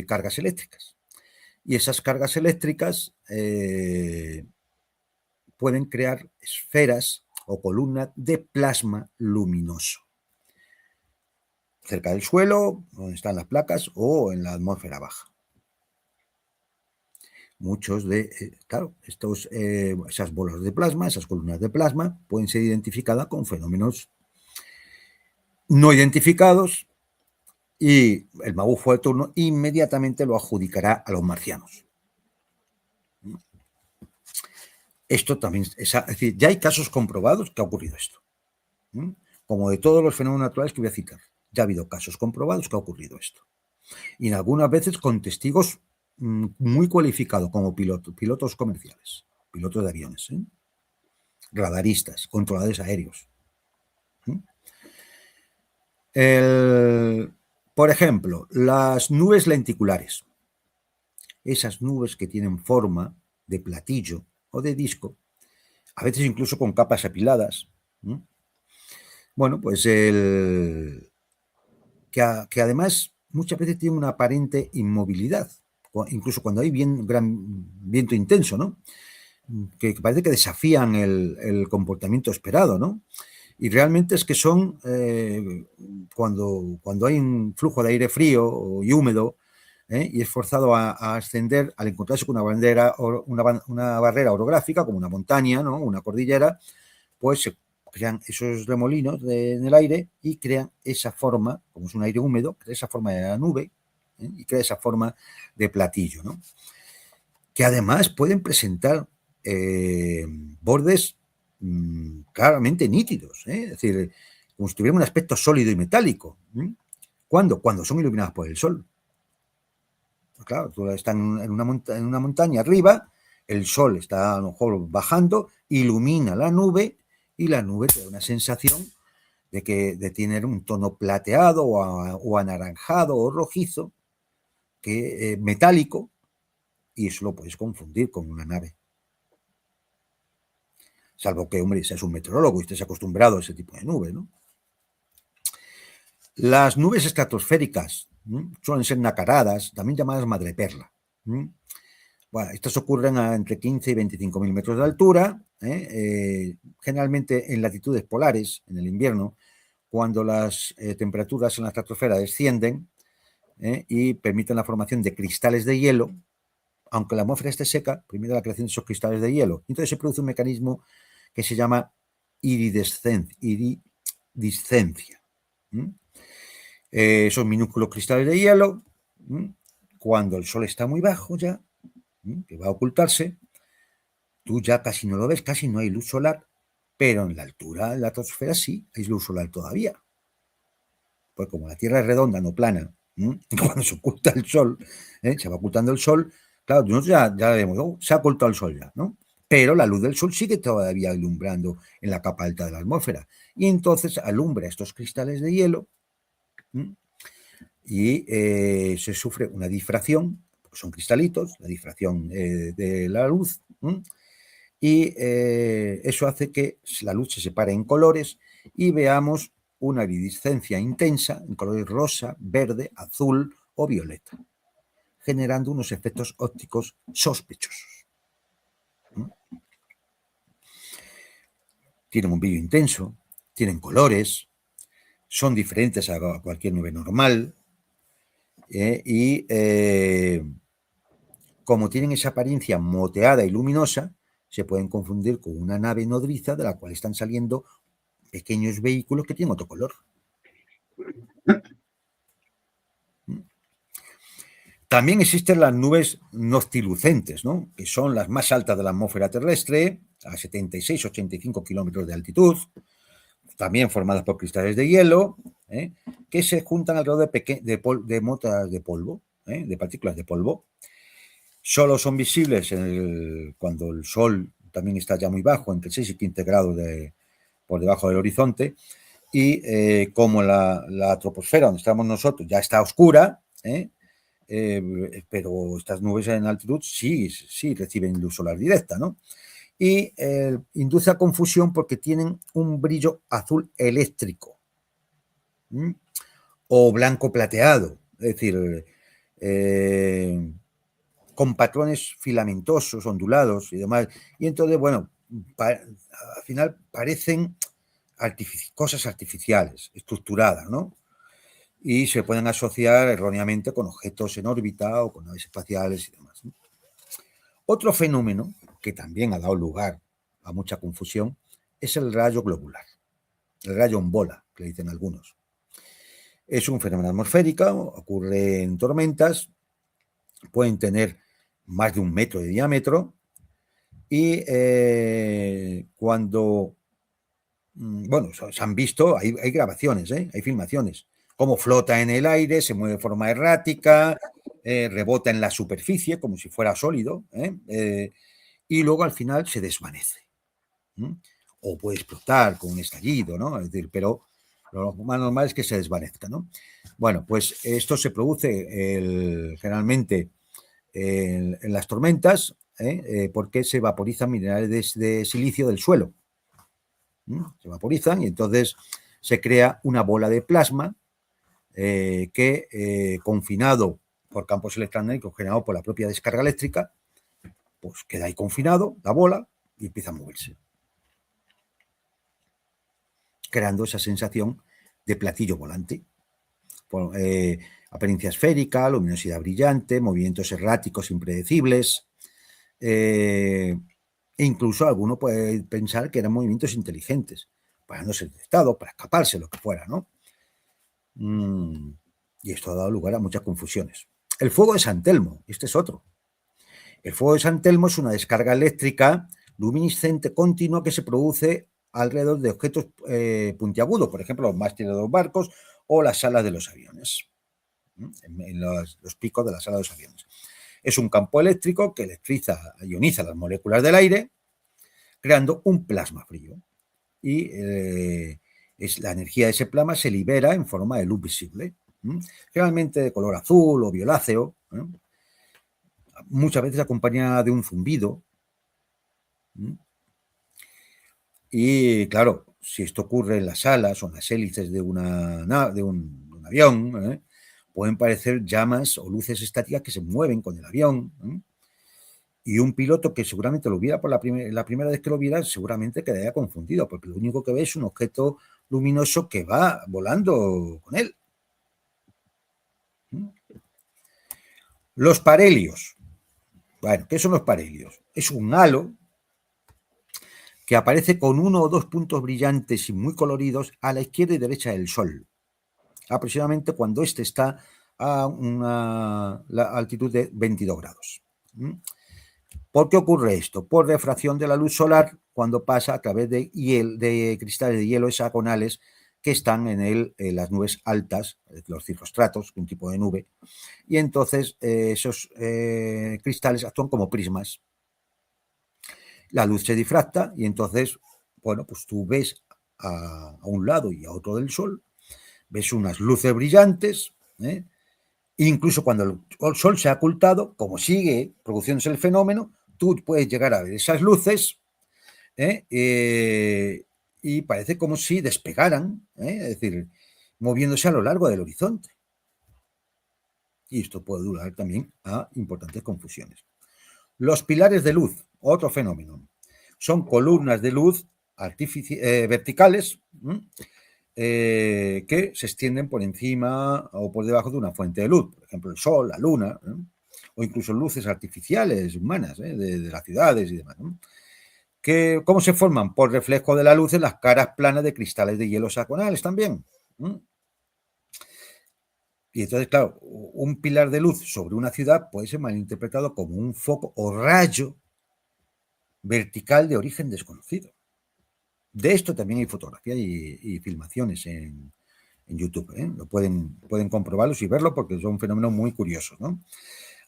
cargas eléctricas. Y esas cargas eléctricas pueden crear esferas o columnas de plasma luminoso cerca del suelo, donde están las placas, o en la atmósfera baja. Muchos de, claro, esas bolas de plasma, esas columnas de plasma, pueden ser identificadas con fenómenos no identificados y el magufo de turno inmediatamente lo adjudicará a los marcianos. Esto también, es decir, ya hay casos comprobados que ha ocurrido esto. Como de todos los fenómenos naturales que voy a citar. Ya ha habido casos comprobados que ha ocurrido esto. Y algunas veces con testigos muy cualificados como pilotos comerciales, pilotos de aviones, radaristas, controladores aéreos. Por ejemplo, las nubes lenticulares. Esas nubes que tienen forma de platillo o de disco, a veces incluso con capas apiladas. Bueno, pues que además muchas veces tiene una aparente inmovilidad, incluso cuando hay gran viento intenso, ¿no? Que parece que desafían el comportamiento esperado, ¿no? Y realmente es que son, cuando hay un flujo de aire frío y húmedo, y es forzado a ascender, al encontrarse con una barrera orográfica, como una montaña, ¿no? Una cordillera, pues se crean esos remolinos en el aire y crean esa forma, como es un aire húmedo, crea esa forma de la nube, y crea esa forma de platillo, ¿no? Que además pueden presentar bordes claramente nítidos, es decir, como si tuvieran un aspecto sólido y metálico. ¿Cuándo? Cuando son iluminadas por el sol. Pues claro, tú estás en una montaña arriba, el sol está a lo mejor bajando, ilumina la nube y la nube te da una sensación de tener un tono plateado o anaranjado o rojizo, metálico, y eso lo puedes confundir con una nave. Salvo que, hombre, seas un meteorólogo y estés acostumbrado a ese tipo de nube, ¿no? Las nubes estratosféricas suelen ser nacaradas, también llamadas madreperla. Bueno, estas ocurren entre 15 y 25.000 metros de altura, generalmente en latitudes polares, en el invierno, cuando las temperaturas en la estratosfera descienden y permiten la formación de cristales de hielo. Aunque la atmósfera esté seca, permite la creación de esos cristales de hielo. Entonces se produce un mecanismo que se llama iridiscencia. Esos minúsculos cristales de hielo, cuando el sol está muy bajo ya, que va a ocultarse, tú ya casi no lo ves, casi no hay luz solar, pero en la altura de la atmósfera sí hay luz solar todavía. Pues como la Tierra es redonda, no plana, cuando se oculta el sol, se va ocultando el sol, claro, nosotros ya vemos, se ha ocultado el sol ya, ¿no? Pero la luz del sol sigue todavía alumbrando en la capa alta de la atmósfera. Y entonces alumbra estos cristales de hielo y se sufre una difracción, porque son cristalitos, la difracción de la luz, y eso hace que la luz se separe en colores y veamos una iridiscencia intensa en colores rosa, verde, azul o violeta, generando unos efectos ópticos sospechosos. Tienen un brillo intenso, tienen colores, son diferentes a cualquier nube normal y como tienen esa apariencia moteada y luminosa, se pueden confundir con una nave nodriza de la cual están saliendo pequeños vehículos que tienen otro color. También existen las nubes noctilucentes, ¿no? Que son las más altas de la atmósfera terrestre, a 76-85 kilómetros de altitud, también formadas por cristales de hielo, que se juntan alrededor de motas de polvo, de partículas de polvo. Solo son visibles cuando el sol también está ya muy bajo, entre 6 y 15 grados por debajo del horizonte, y como la troposfera donde estamos nosotros ya está oscura, pero estas nubes en altitud sí reciben luz solar directa, ¿no? Y induce a confusión porque tienen un brillo azul eléctrico o blanco plateado, es decir, con patrones filamentosos, ondulados y demás. Y entonces, bueno, al final parecen cosas artificiales, estructuradas, ¿no? Y se pueden asociar erróneamente con objetos en órbita o con naves espaciales y demás, ¿no? Otro fenómeno que también ha dado lugar a mucha confusión es el rayo globular, el rayo en bola, que le dicen algunos. Es un fenómeno atmosférico, ocurre en tormentas, pueden tener más de 1 metro de diámetro y cuando, bueno, se han visto, hay grabaciones, hay filmaciones, cómo flota en el aire, se mueve de forma errática, rebota en la superficie como si fuera sólido, y luego al final se desvanece. O puede explotar con un estallido, ¿no? Es decir, pero lo más normal es que se desvanezca, ¿no? Bueno, pues esto se produce generalmente en las tormentas, porque se vaporizan minerales de silicio del suelo. Se vaporizan y entonces se crea una bola de plasma que, confinado por campos electromagnéticos generados por la propia descarga eléctrica, pues queda ahí confinado, la bola, y empieza a moverse, creando esa sensación de platillo volante. Apariencia esférica, luminosidad brillante, movimientos erráticos impredecibles. Incluso alguno puede pensar que eran movimientos inteligentes, para no ser detectado, para escaparse, lo que fuera, ¿no? Y esto ha dado lugar a muchas confusiones. El fuego de San Telmo, este es otro. El fuego de San Telmo es una descarga eléctrica luminiscente continua que se produce alrededor de objetos puntiagudos, por ejemplo, los mástiles de los barcos o las alas de los aviones, en los picos de las alas de los aviones. Es un campo eléctrico que ioniza las moléculas del aire, creando un plasma frío. Y la energía de ese plasma se libera en forma de luz visible, generalmente de color azul o violáceo, muchas veces acompañada de un zumbido. Y claro, si esto ocurre en las alas o en las hélices de un avión, pueden parecer llamas o luces estáticas que se mueven con el avión. Y un piloto que seguramente lo viera la primera vez que lo viera, seguramente quedaría confundido, porque lo único que ve es un objeto luminoso que va volando con él. Los parhelios. Bueno, ¿qué son los parhelios? Es un halo que aparece con uno o dos puntos brillantes y muy coloridos a la izquierda y derecha del Sol, aproximadamente cuando éste está a la altitud de 22 grados. ¿Por qué ocurre esto? Por refracción de la luz solar cuando pasa a través de cristales de hielo hexagonales que están en las nubes altas, los cirrostratos, un tipo de nube, y entonces esos cristales actúan como prismas. La luz se difracta y entonces, bueno, pues tú ves a un lado y a otro del Sol, ves unas luces brillantes, incluso cuando el Sol se ha ocultado, como sigue produciéndose el fenómeno, tú puedes llegar a ver esas luces y parece como si despegaran, es decir, moviéndose a lo largo del horizonte. Y esto puede durar también a importantes confusiones. Los pilares de luz, otro fenómeno, son columnas de luz verticales que se extienden por encima o por debajo de una fuente de luz, por ejemplo el Sol, la Luna, o incluso luces artificiales humanas de las ciudades y demás. ¿Cómo se forman? Por reflejo de la luz en las caras planas de cristales de hielo hexagonales también. Y entonces, claro, un pilar de luz sobre una ciudad puede ser malinterpretado como un foco o rayo vertical de origen desconocido. De esto también hay fotografía y filmaciones en YouTube. Lo pueden comprobarlos y verlo porque son fenómenos muy curiosos, ¿no?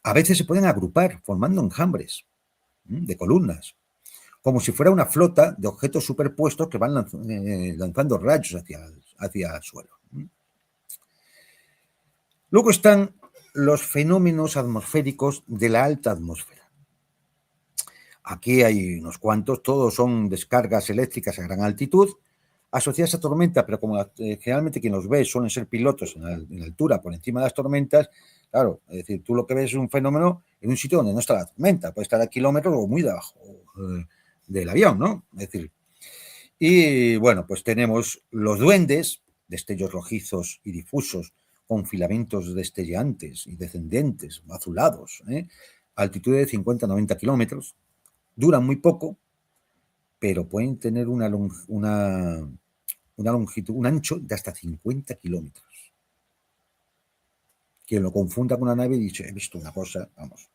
A veces se pueden agrupar formando enjambres de columnas, como si fuera una flota de objetos superpuestos que van lanzando rayos hacia el suelo. Luego están los fenómenos atmosféricos de la alta atmósfera. Aquí hay unos cuantos, todos son descargas eléctricas a gran altitud, asociadas a tormentas, pero como generalmente quien los ve suelen ser pilotos en altura por encima de las tormentas, claro, es decir, tú lo que ves es un fenómeno en un sitio donde no está la tormenta, puede estar a kilómetros o muy debajo del avión, ¿no? Es decir, y bueno, pues tenemos los duendes, destellos rojizos y difusos, con filamentos destellantes y descendentes, azulados, altitud de 50 a 90 kilómetros, duran muy poco, pero pueden tener una longitud, un ancho de hasta 50 kilómetros. Quien lo confunda con una nave dice, he visto una cosa, vamos,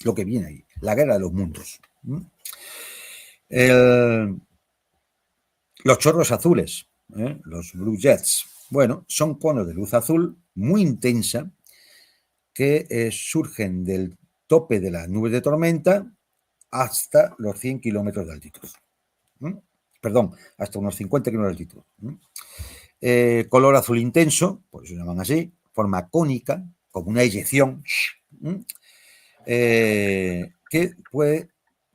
lo que viene ahí, la guerra de los mundos. Los chorros azules, los blue jets, bueno, son conos de luz azul muy intensa que surgen del tope de las nubes de tormenta hasta los 100 kilómetros de altitud. Perdón, hasta unos 50 kilómetros de altitud. Color azul intenso, por eso se llaman así, forma cónica, como una eyección, que puede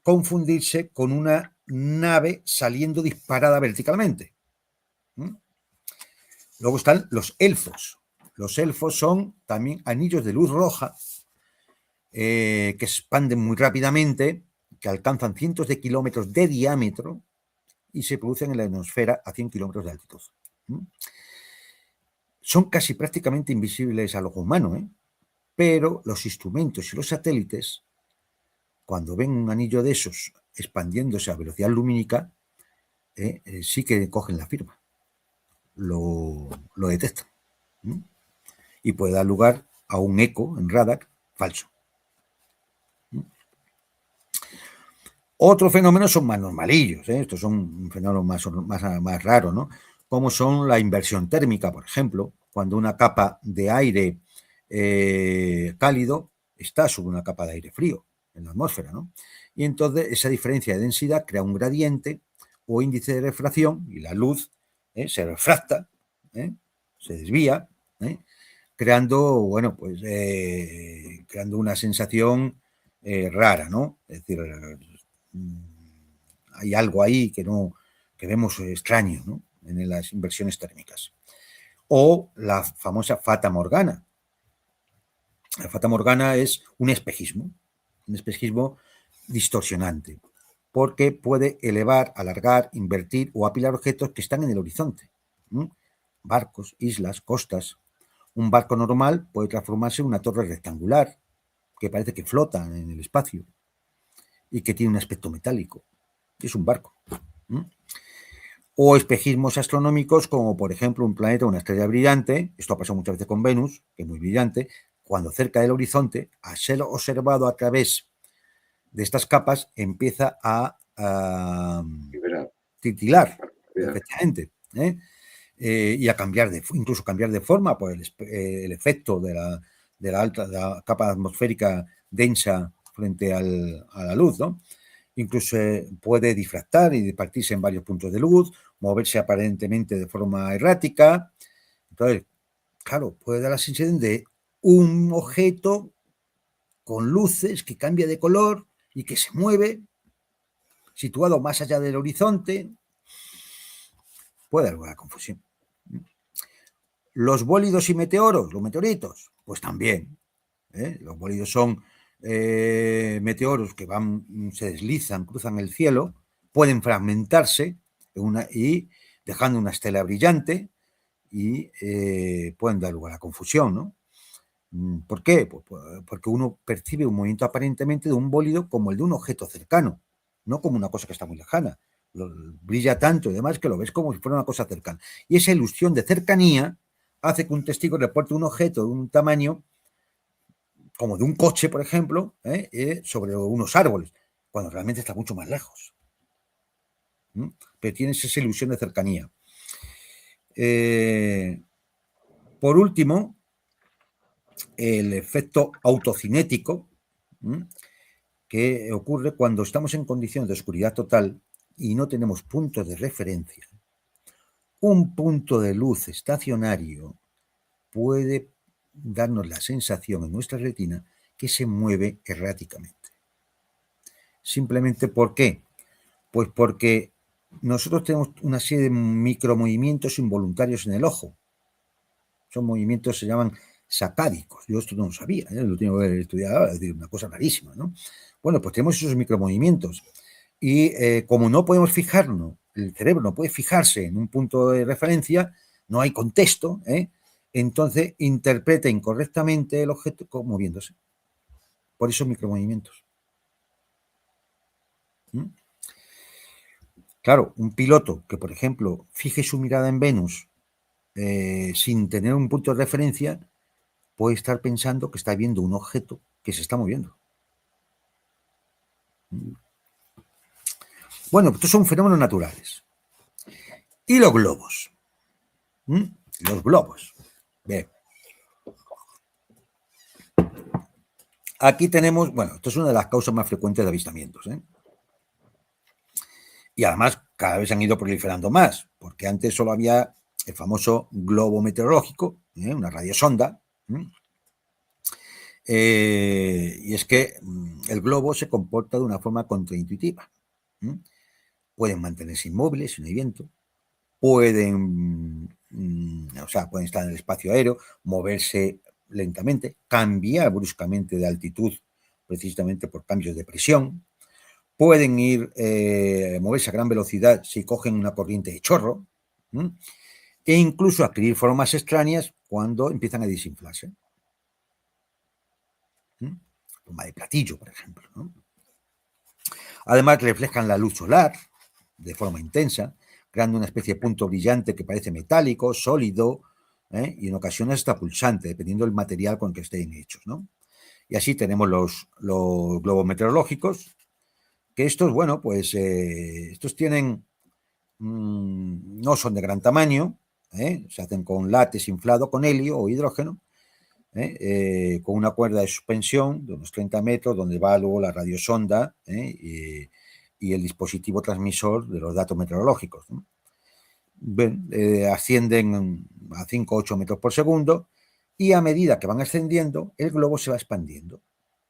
confundirse con una nave saliendo disparada verticalmente. Luego están los elfos. Los elfos son también anillos de luz roja que se expanden muy rápidamente, que alcanzan cientos de kilómetros de diámetro y se producen en la atmósfera a 100 kilómetros de altitud. Son casi prácticamente invisibles al ojo humano, pero los instrumentos y los satélites, cuando ven un anillo de esos expandiéndose a velocidad lumínica, sí que cogen la firma, lo detectan. Y puede dar lugar a un eco en radar falso. Otros fenómenos son más normalillos, estos son fenómenos más raros, ¿no? Como son la inversión térmica, por ejemplo, cuando una capa de aire cálido está sobre una capa de aire frío en la atmósfera, ¿no? Y entonces esa diferencia de densidad crea un gradiente o índice de refracción y la luz se refracta, se desvía, creando, bueno, pues creando una sensación rara, ¿no? Es decir, hay algo ahí que vemos extraño, ¿no? En las inversiones térmicas. O la famosa fata morgana. La fata morgana es un espejismo distorsionante, porque puede elevar, alargar, invertir o apilar objetos que están en el horizonte. Barcos, islas, costas. Un barco normal puede transformarse en una torre rectangular que parece que flota en el espacio y que tiene un aspecto metálico. Es un barco. O espejismos astronómicos como, por ejemplo, un planeta o una estrella brillante. Esto ha pasado muchas veces con Venus, que es muy brillante, cuando cerca del horizonte, al ser observado a través de estas capas, empieza a titilar, efectivamente, y a cambiar incluso cambiar de forma por el efecto de la capa atmosférica densa frente a la luz, ¿no? Incluso puede difractar y partirse en varios puntos de luz, moverse aparentemente de forma errática. Entonces, claro, puede dar la sensación de un objeto con luces que cambia de color y que se mueve, situado más allá del horizonte. Puede haber una confusión. Los bólidos y meteoros, los meteoritos, pues también. Los bólidos son meteoros que se deslizan, cruzan el cielo, pueden fragmentarse y dejando una estela brillante y pueden dar lugar a confusión, ¿no? ¿Por qué? Pues porque uno percibe un movimiento aparentemente de un bólido como el de un objeto cercano, no como una cosa que está muy lejana. Brilla tanto y demás que lo ves como si fuera una cosa cercana. Y esa ilusión de cercanía hace que un testigo reporte un objeto de un tamaño como de un coche, por ejemplo, sobre unos árboles, cuando realmente está mucho más lejos. Pero tienes esa ilusión de cercanía. Por último, el efecto autocinético, que ocurre cuando estamos en condiciones de oscuridad total y no tenemos puntos de referencia. Un punto de luz estacionario puede darnos la sensación en nuestra retina que se mueve erráticamente. Simplemente, ¿por qué? Pues porque nosotros tenemos una serie de micromovimientos involuntarios en el ojo. Son movimientos, se llaman sacádicos. Yo esto no lo sabía, lo tengo que haber estudiado ahora, es decir, una cosa rarísima, ¿no? Bueno, pues tenemos esos micromovimientos. Y como no podemos fijarnos, el cerebro no puede fijarse en un punto de referencia, no hay contexto, entonces interpreta incorrectamente el objeto moviéndose. Por esos micromovimientos. Claro, un piloto que, por ejemplo, fije su mirada en Venus sin tener un punto de referencia, puede estar pensando que está viendo un objeto que se está moviendo. Bueno, estos son fenómenos naturales. ¿Y los globos? Los globos. Bien. Aquí tenemos, bueno, esto es una de las causas más frecuentes de avistamientos. Y además cada vez han ido proliferando más, porque antes solo había el famoso globo meteorológico, una radiosonda. Y es que el globo se comporta de una forma contraintuitiva. Pueden mantenerse inmóviles si no hay viento, pueden estar en el espacio aéreo, moverse lentamente, cambiar bruscamente de altitud precisamente por cambios de presión, pueden moverse a gran velocidad si cogen una corriente de chorro, e incluso adquirir formas extrañas cuando empiezan a desinflarse. Forma de platillo, por ejemplo, ¿no? Además, reflejan la luz solar de forma intensa creando una especie de punto brillante que parece metálico, sólido, y en ocasiones está pulsante, dependiendo del material con que estén hechos, ¿no? Y así tenemos los globos meteorológicos, que estos, bueno, pues estos tienen, no son de gran tamaño, se hacen con látex inflado con helio o hidrógeno, con una cuerda de suspensión de unos 30 metros, donde va luego la radiosonda y el dispositivo transmisor de los datos meteorológicos, ¿no? Ascienden a 5 o 8 metros por segundo, y a medida que van ascendiendo, el globo se va expandiendo,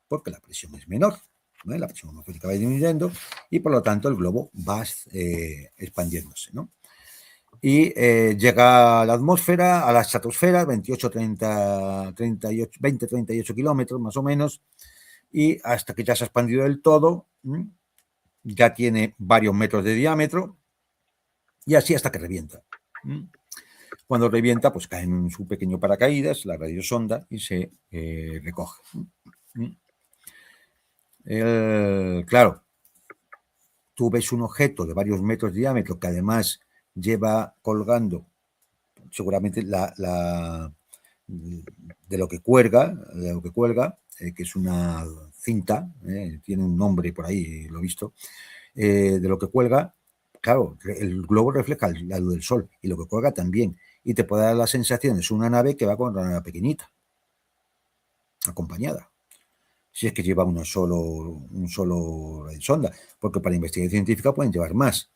porque la presión es menor, ¿no? La presión atmosférica va disminuyendo, y por lo tanto el globo va expandiéndose, ¿no? Y llega a la atmósfera, a la estratosfera, 20-38 kilómetros más o menos, y hasta que ya se ha expandido del todo, ya tiene varios metros de diámetro, y así hasta que revienta. Cuando revienta, pues cae en su pequeño paracaídas, la radiosonda, y se recoge. Claro, tú ves un objeto de varios metros de diámetro que además lleva colgando seguramente de lo que cuelga, que es una cinta, tiene un nombre por ahí, lo he visto, de lo que cuelga. Claro, el globo refleja la luz del sol, y lo que cuelga también, y te puede dar la sensación, es una nave que va con una nave pequeñita, acompañada, si es que lleva un solo sonda, porque para investigación científica pueden llevar más,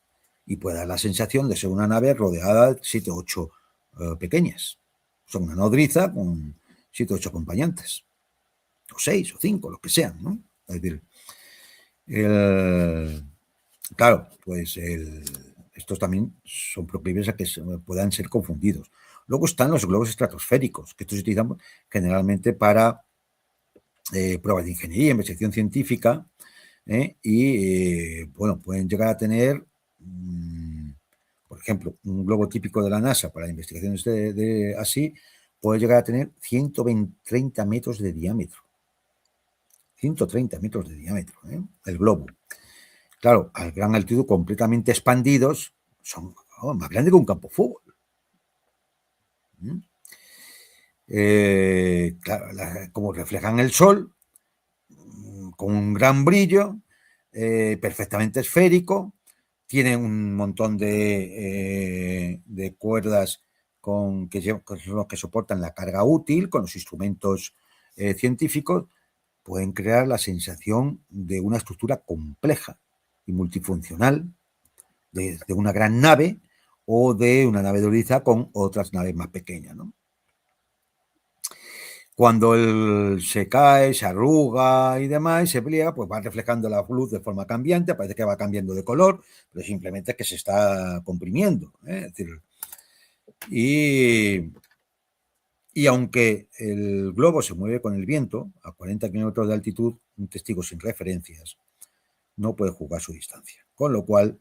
y puede dar la sensación de ser una nave rodeada de 7 o 8 pequeñas. Son una nodriza con 7 o 8 acompañantes, o 6 o 5, lo que sean, ¿no? Es decir, claro, pues estos también son proclives a que puedan ser confundidos. Luego están los globos estratosféricos, que estos se utilizan generalmente para pruebas de ingeniería, investigación científica, y bueno, pueden llegar a tener, por ejemplo, un globo típico de la NASA para investigaciones así, puede llegar a tener 130 metros de diámetro. 130 metros de diámetro, el globo. Claro, a gran altitud, completamente expandidos, son más grandes que un campo de fútbol. Claro, como reflejan el sol, con un gran brillo, perfectamente esférico, tiene un montón de cuerdas que soportan la carga útil con los instrumentos científicos, pueden crear la sensación de una estructura compleja y multifuncional de una gran nave, o de una nave de Oriza con otras naves más pequeñas, ¿no? Cuando se cae, se arruga y demás, y se pliega, pues va reflejando la luz de forma cambiante, parece que va cambiando de color, pero simplemente es que se está comprimiendo, Es decir, y aunque el globo se mueve con el viento a 40 kilómetros de altitud, un testigo sin referencias no puede jugar su distancia. Con lo cual,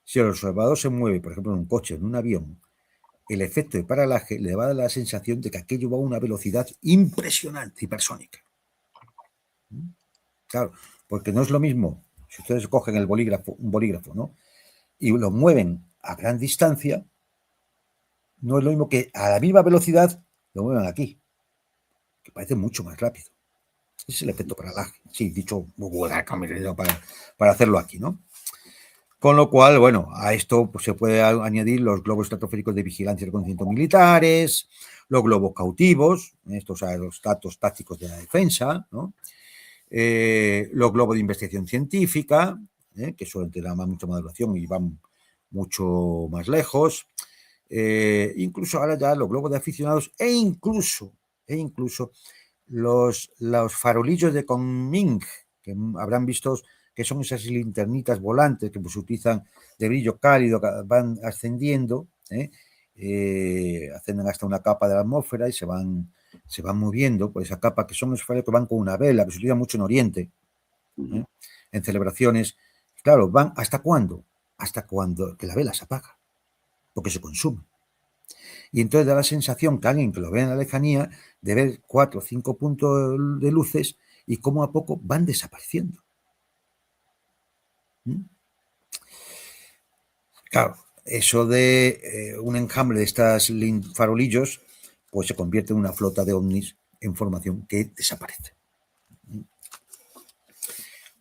si el observador se mueve, por ejemplo, en un coche o en un avión, el efecto de paralaje le va a dar la sensación de que aquello va a una velocidad impresionante, hipersónica. Claro, porque no es lo mismo, si ustedes cogen un bolígrafo, ¿no?, y lo mueven a gran distancia, no es lo mismo que a la misma velocidad lo muevan aquí, que parece mucho más rápido. Ese es el efecto paralaje. Sí, dicho para hacerlo aquí, ¿no? Con lo cual, bueno, a esto pues, se puede añadir los globos estratosféricos de vigilancia y reconocimiento militares, los globos cautivos, estos aerostatos tácticos de la defensa, ¿no? Los globos de investigación científica, que suelen tener mucha más duración y van mucho más lejos. Incluso ahora ya los globos de aficionados, e incluso los farolillos de Kunming, que habrán visto, que son esas linternitas volantes que se utilizan de brillo cálido, que van ascendiendo, ascienden hasta una capa de la atmósfera y se van moviendo por esa capa, que son esos faroles que van con una vela, que se utiliza mucho en Oriente, en celebraciones. Claro, van ¿hasta cuándo? Hasta cuando que la vela se apaga, porque se consume. Y entonces da la sensación que alguien que lo ve en la lejanía, de ver 4 o 5 puntos de luces, y cómo a poco van desapareciendo. Claro, eso de un enjambre de estas farolillos, pues se convierte en una flota de ovnis en formación que desaparece.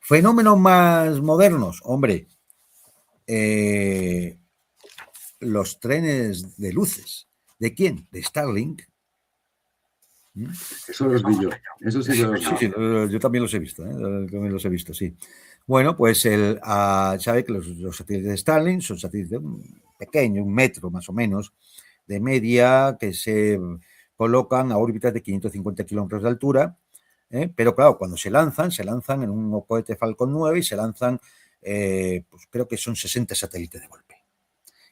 Fenómenos más modernos, hombre, los trenes de luces. ¿De quién? De Starlink. Eso los vi yo. Eso sí que los vi. Sí, yo también los he visto, también los he visto, sí. Bueno, pues sabe que los satélites de Starlink son satélites pequeños, 1 metro más o menos, de media, que se colocan a órbitas de 550 kilómetros de altura, pero claro, cuando se lanzan en un cohete Falcon 9 y se lanzan, pues creo que son 60 satélites de golpe.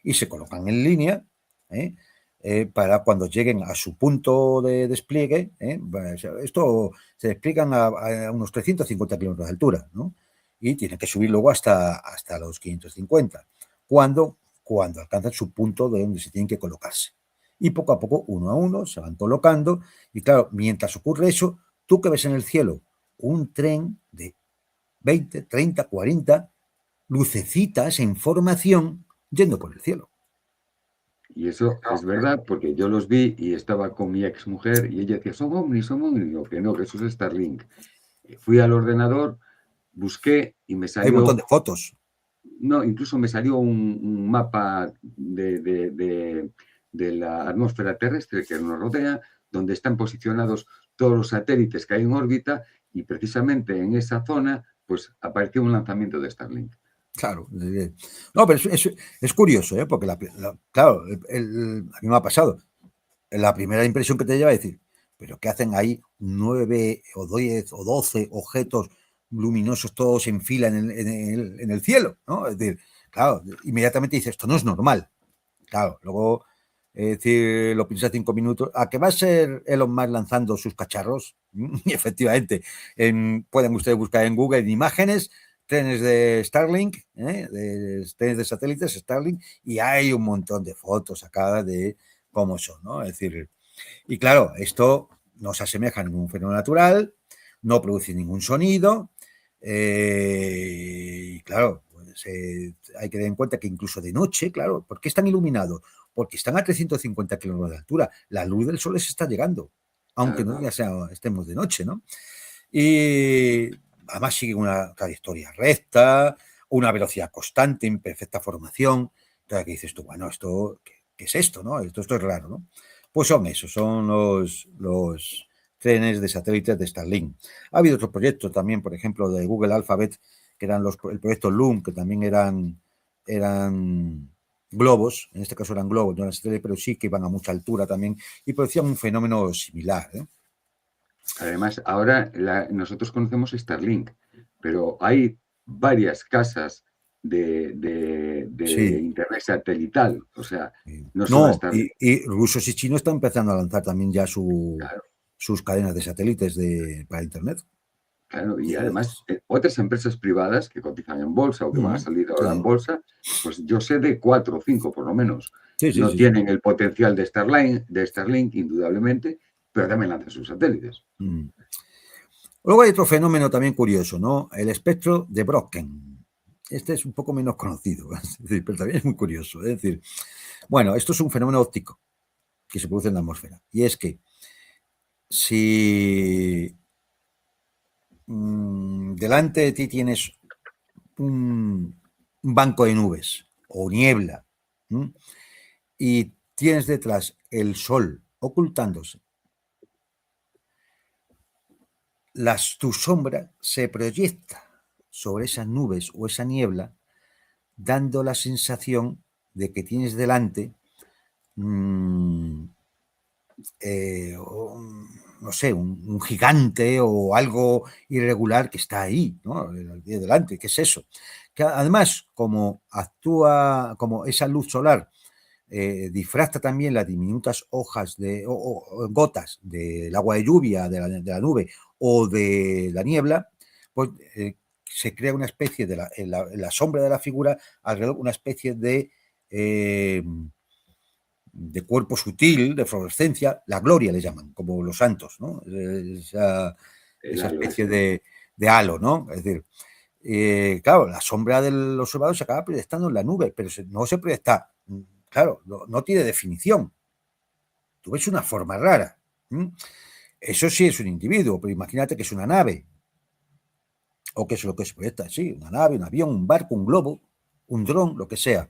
Y se colocan en línea, para cuando lleguen a su punto de despliegue, esto se despliegan a unos 350 kilómetros de altura, ¿no? Y tienen que subir luego hasta los 550, cuando alcanzan su punto de donde se tienen que colocarse. Y poco a poco, uno a uno, se van colocando. Y claro, mientras ocurre eso, tú que ves en el cielo un tren de 20, 30, 40 lucecitas en formación yendo por el cielo. Y eso es verdad, porque yo los vi y estaba con mi ex mujer y ella decía, son ovnis, son ovnis. Y digo, que no, que eso es Starlink. Fui al ordenador, busqué y me salió... Hay un montón de fotos. No, incluso me salió un mapa de la atmósfera terrestre que nos rodea, donde están posicionados todos los satélites que hay en órbita y precisamente en esa zona pues apareció un lanzamiento de Starlink. Claro. No, pero es curioso, porque claro, a mí me ha pasado. La primera impresión que te lleva a decir, pero ¿qué hacen ahí 9 o 10 o 12 objetos luminosos todos en fila en el cielo, ¿no? Es decir, claro, inmediatamente dices, esto no es normal. Claro, luego decir, lo piensas 5 minutos, ¿a qué va a ser Elon Musk lanzando sus cacharros? Y efectivamente, pueden ustedes buscar en Google en imágenes, trenes de Starlink, trenes de satélites Starlink, y hay un montón de fotos acá de cómo son, ¿no? Es decir, y claro, esto no se asemeja a ningún fenómeno natural, no produce ningún sonido, y claro, pues, hay que tener en cuenta que incluso de noche, claro, ¿por qué están iluminados? Porque están a 350 kilómetros de altura, la luz del sol les está llegando, aunque no ya estemos de noche, ¿no? Y además sigue una trayectoria recta, una velocidad constante, en perfecta formación. Entonces, que dices tú, bueno, esto, ¿qué es esto, no? Esto es raro, ¿no? Pues son esos, son los trenes de satélites de Starlink. Ha habido otros proyectos también, por ejemplo, de Google Alphabet, que eran el proyecto Loom, que también eran globos, en este caso eran globos, no eran satélites, pero sí que iban a mucha altura también y producían un fenómeno similar, ¿eh? Además, ahora nosotros conocemos Starlink, pero hay varias casas de Sí. internet satelital, o sea, no solo No, Starlink. y rusos y chinos están empezando a lanzar también ya Claro, sus cadenas de satélites para Internet. claro, y además otras empresas privadas que cotizan en bolsa o que van a salir ahora en Sí, bolsa, pues yo sé de 4 o 5 por lo menos. sí. No tienen el potencial de Starlink, indudablemente, pero también lanzan sus satélites. Luego hay otro fenómeno también curioso, ¿no? El espectro de Brocken. Este es un poco menos conocido, es decir, pero también es muy curioso. Es decir, bueno, esto es un fenómeno óptico que se produce en la atmósfera. Y es que si delante de ti tienes un banco de nubes o niebla, y tienes detrás el sol ocultándose, tu sombra se proyecta sobre esas nubes o esa niebla, dando la sensación de que tienes delante no sé, un gigante o algo irregular que está ahí, ¿no? Delante. ¿Qué es eso? Que además, como actúa, como esa luz solar difracta también las diminutas hojas o gotas del agua de lluvia de la nube o de la niebla, pues se crea una especie en la sombra de la figura alrededor, una especie de cuerpo sutil, de fluorescencia, la gloria le llaman, como los santos, ¿no? Esa especie de halo, ¿no? Es decir, claro, la sombra del observador se acaba proyectando en la nube, pero no se proyecta claro, no tiene definición. Tú ves una forma rara. Eso sí es un individuo, pero imagínate que es una nave. O que es lo que es proyecta, sí, una nave, un avión, un barco, un globo, un dron, lo que sea.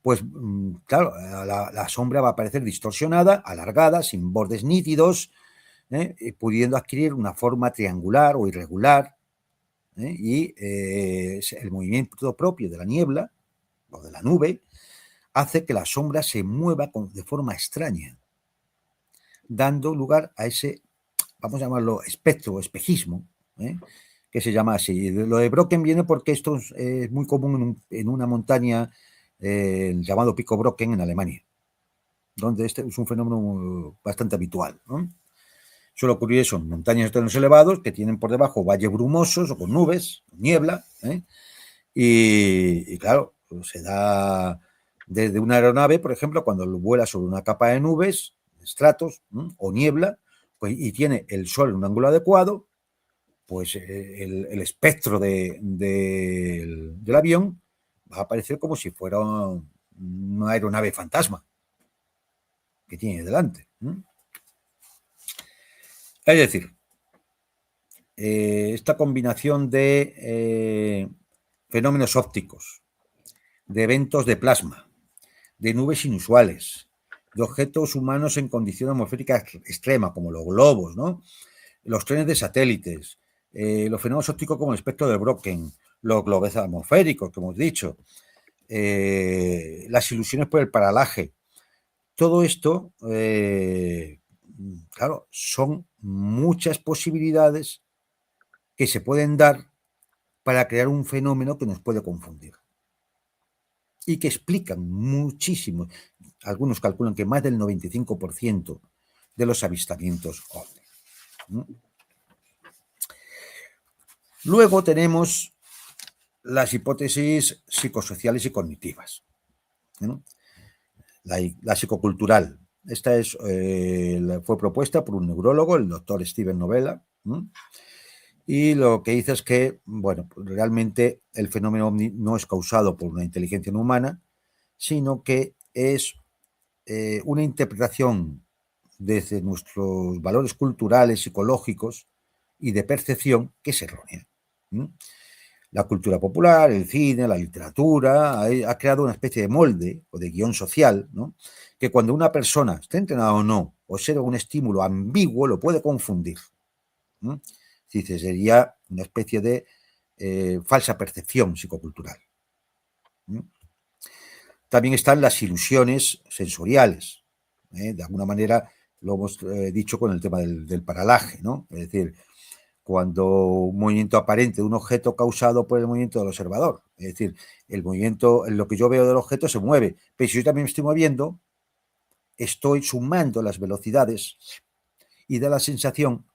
Pues claro, la sombra va a aparecer distorsionada, alargada, sin bordes nítidos, pudiendo adquirir una forma triangular o irregular, y el movimiento propio de la niebla o de la nube hace que la sombra se mueva de forma extraña, dando lugar a ese, vamos a llamarlo, espectro o espejismo, que se llama así. Lo de Brocken viene porque esto es muy común en una montaña llamado Pico Brocken en Alemania, donde este es un fenómeno bastante habitual, ¿no? Suele ocurrir eso en montañas de terrenos elevados que tienen por debajo valles brumosos o con nubes, niebla, y claro, se da desde una aeronave, por ejemplo, cuando vuela sobre una capa de nubes, estratos o niebla, pues, y tiene el sol en un ángulo adecuado, pues el espectro del avión va a aparecer como si fuera una aeronave fantasma que tiene delante. Es decir, esta combinación de fenómenos ópticos, de eventos de plasma, de nubes inusuales, de objetos humanos en condición atmosférica extrema, como los globos, ¿no? Los trenes de satélites, los fenómenos ópticos como el espectro de Brocken, los globos atmosféricos, que hemos dicho, las ilusiones por el paralaje. Todo esto, claro, son muchas posibilidades que se pueden dar para crear un fenómeno que nos puede confundir y que explican muchísimo. Algunos calculan que más del 95% de los avistamientos ovni. Luego tenemos las hipótesis psicosociales y cognitivas. La psicocultural. Esta fue propuesta por un neurólogo, el doctor Steven Novella, y lo que dice es que, bueno, realmente el fenómeno ovni no es causado por una inteligencia no humana, sino que es una interpretación desde nuestros valores culturales, psicológicos y de percepción que es errónea. La cultura popular, el cine, la literatura, ha creado una especie de molde o de guión social, ¿no? Que cuando una persona, esté entrenada o no, observa un estímulo ambiguo, lo puede confundir. Sería una especie de falsa percepción psicocultural. También están las ilusiones sensoriales. De alguna manera lo hemos dicho con el tema del paralaje, ¿no? Es decir, cuando un movimiento aparente de un objeto causado por el movimiento del observador. Es decir, el movimiento, lo que yo veo del objeto se mueve, pero si yo también me estoy moviendo, estoy sumando las velocidades y da la sensación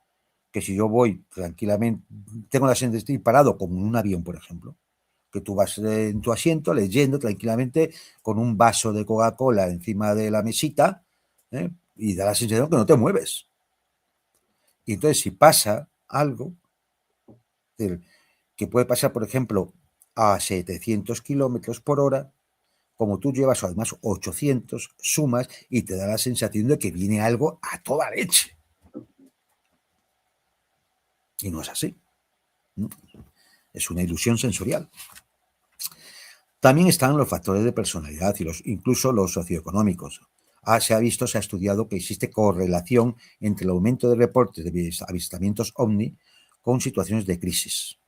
que si yo voy tranquilamente, tengo la sensación de estar parado como en un avión, por ejemplo, que tú vas en tu asiento leyendo tranquilamente con un vaso de Coca-Cola encima de la mesita, y da la sensación que no te mueves. Y entonces si pasa algo, que puede pasar, por ejemplo, a 700 kilómetros por hora, como tú llevas además 800, sumas y te da la sensación de que viene algo a toda leche. Y no es así. Es una ilusión sensorial. También están los factores de personalidad y incluso los socioeconómicos. Se ha estudiado que existe correlación entre el aumento de reportes de avistamientos ovni con situaciones de crisis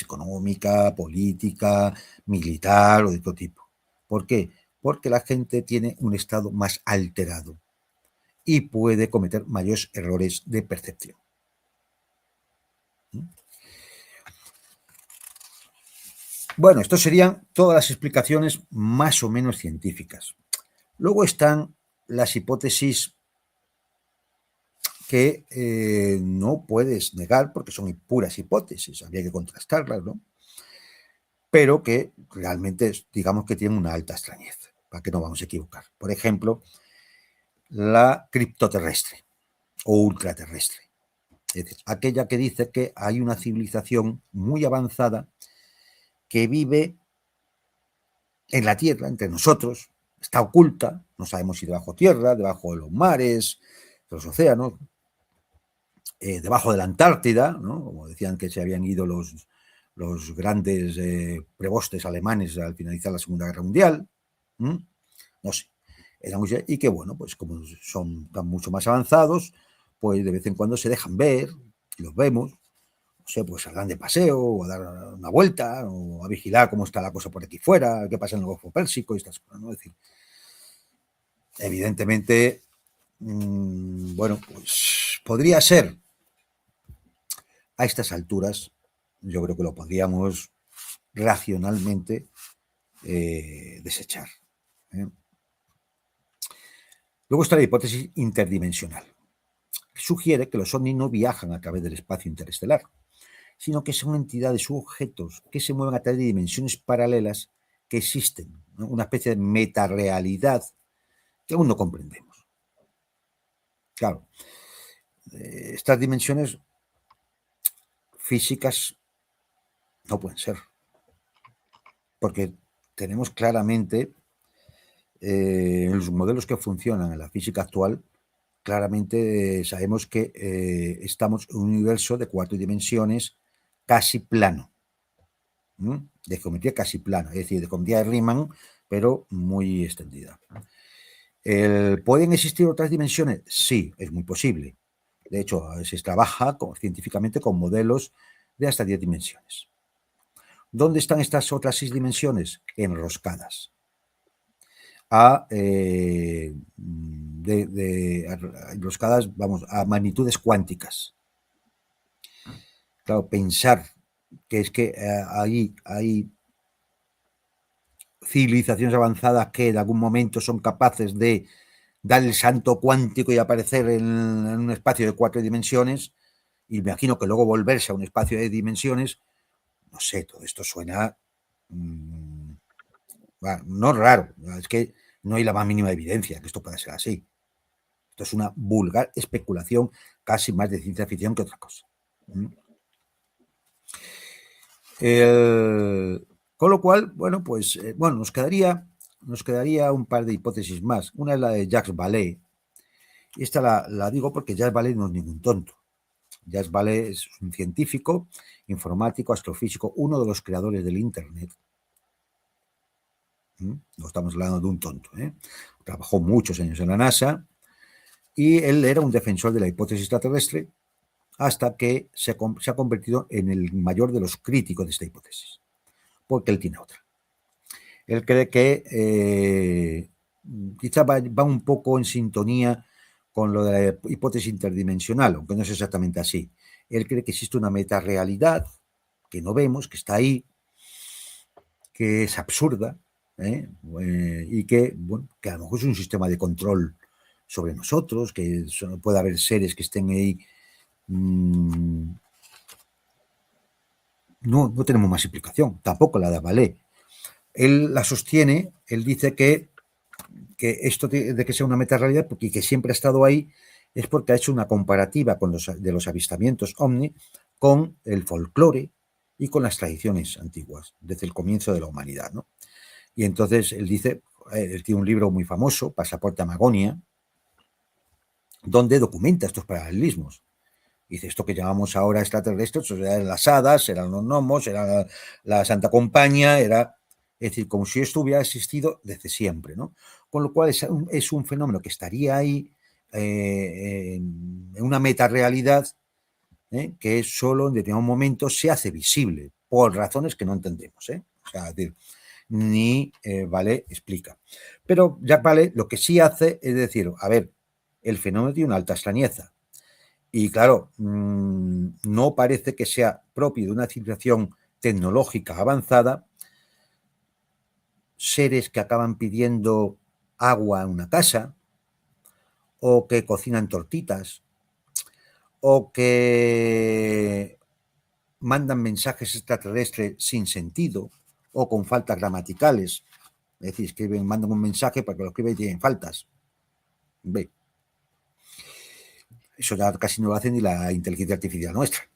económica, política, militar o de todo tipo. ¿Por qué? Porque la gente tiene un estado más alterado y puede cometer mayores errores de percepción. Bueno, esto serían todas las explicaciones más o menos científicas. Luego están las hipótesis que no puedes negar porque son puras hipótesis, habría que contrastarlas, ¿no? Pero que realmente, digamos que tienen una alta extrañeza, para que no vamos a equivocar. Por ejemplo, la criptoterrestre o ultraterrestre. Es decir, aquella que dice que hay una civilización muy avanzada que vive en la Tierra, entre nosotros, está oculta, no sabemos si debajo tierra, debajo de los mares, de los océanos, debajo de la Antártida, ¿no? Como decían que se habían ido los grandes prebostes alemanes al finalizar la Segunda Guerra Mundial, no sé, y que bueno, pues como son tan mucho más avanzados, pues de vez en cuando se dejan ver, y los vemos, no sé, pues saldrán de paseo, o a dar una vuelta, o a vigilar cómo está la cosa por aquí fuera, qué pasa en el Golfo Pérsico y estas cosas, ¿no? Es decir, evidentemente, bueno, pues podría ser a estas alturas, yo creo que lo podríamos racionalmente desechar. Luego está la hipótesis interdimensional, que sugiere que los ovnis no viajan a través del espacio interestelar, sino que son entidades u objetos que se mueven a través de dimensiones paralelas que existen, ¿no? Una especie de metarealidad que aún no comprendemos. Claro, estas dimensiones físicas no pueden ser, porque tenemos claramente en los modelos que funcionan en la física actual, claramente sabemos que estamos en un universo de 4 dimensiones casi plano, de geometría casi plana, es decir, de geometría de Riemann, pero muy extendida. ¿Pueden existir otras dimensiones? Sí, es muy posible. De hecho, se trabaja científicamente con modelos de hasta 10 dimensiones. ¿Dónde están estas otras 6 dimensiones? Enroscadas enroscadas, vamos, a magnitudes cuánticas. Claro, pensar que es que hay civilizaciones avanzadas que en algún momento son capaces de dar el salto cuántico y aparecer en un espacio de 4 dimensiones, y me imagino que luego volverse a un espacio de dimensiones, no sé, todo esto suena no raro, es que no hay la más mínima evidencia que esto pueda ser así. Esto es una vulgar especulación, casi más de ciencia ficción que otra cosa. Con lo cual, bueno, pues nos quedaría un par de hipótesis más. Una es la de Jacques Vallée. Y esta la digo porque Jacques Vallée no es ningún tonto. Jacques Vallée es un científico, informático, astrofísico, uno de los creadores del Internet. No estamos hablando de un tonto. Trabajó muchos años en la NASA y él era un defensor de la hipótesis extraterrestre hasta que se ha convertido en el mayor de los críticos de esta hipótesis, porque él tiene otra. Él cree que quizá va un poco en sintonía con lo de la hipótesis interdimensional, aunque no es exactamente así. Él cree que existe una metarealidad que no vemos, que está ahí, que es absurda, y que, bueno, que a lo mejor es un sistema de control sobre nosotros, que puede haber seres que estén ahí. No tenemos más explicación, tampoco la da Vallée. Él la sostiene, él dice que esto de que sea una metarealidad, porque que siempre ha estado ahí, es porque ha hecho una comparativa de los avistamientos ovni con el folclore y con las tradiciones antiguas, desde el comienzo de la humanidad, ¿no? Y entonces él dice, él tiene un libro muy famoso, Pasaporte a Magonia, donde documenta estos paralelismos. Dice, esto que llamamos ahora extraterrestres, eran las hadas, eran los gnomos, era la Santa Compañía, es decir, como si esto hubiera existido desde siempre, ¿no? Con lo cual es un fenómeno que estaría ahí en una metarealidad que solo en determinado momento se hace visible, por razones que no entendemos, O sea, es decir, ni Vallée explica. Pero Jacques Vallée lo que sí hace es decir, a ver, el fenómeno tiene una alta extrañeza. Y claro, no parece que sea propio de una civilización tecnológica avanzada seres que acaban pidiendo agua en una casa, o que cocinan tortitas, o que mandan mensajes extraterrestres sin sentido o con faltas gramaticales. Es decir, mandan un mensaje para que lo escriban y tienen faltas. Ve. Eso ya casi no lo hace ni la inteligencia artificial nuestra.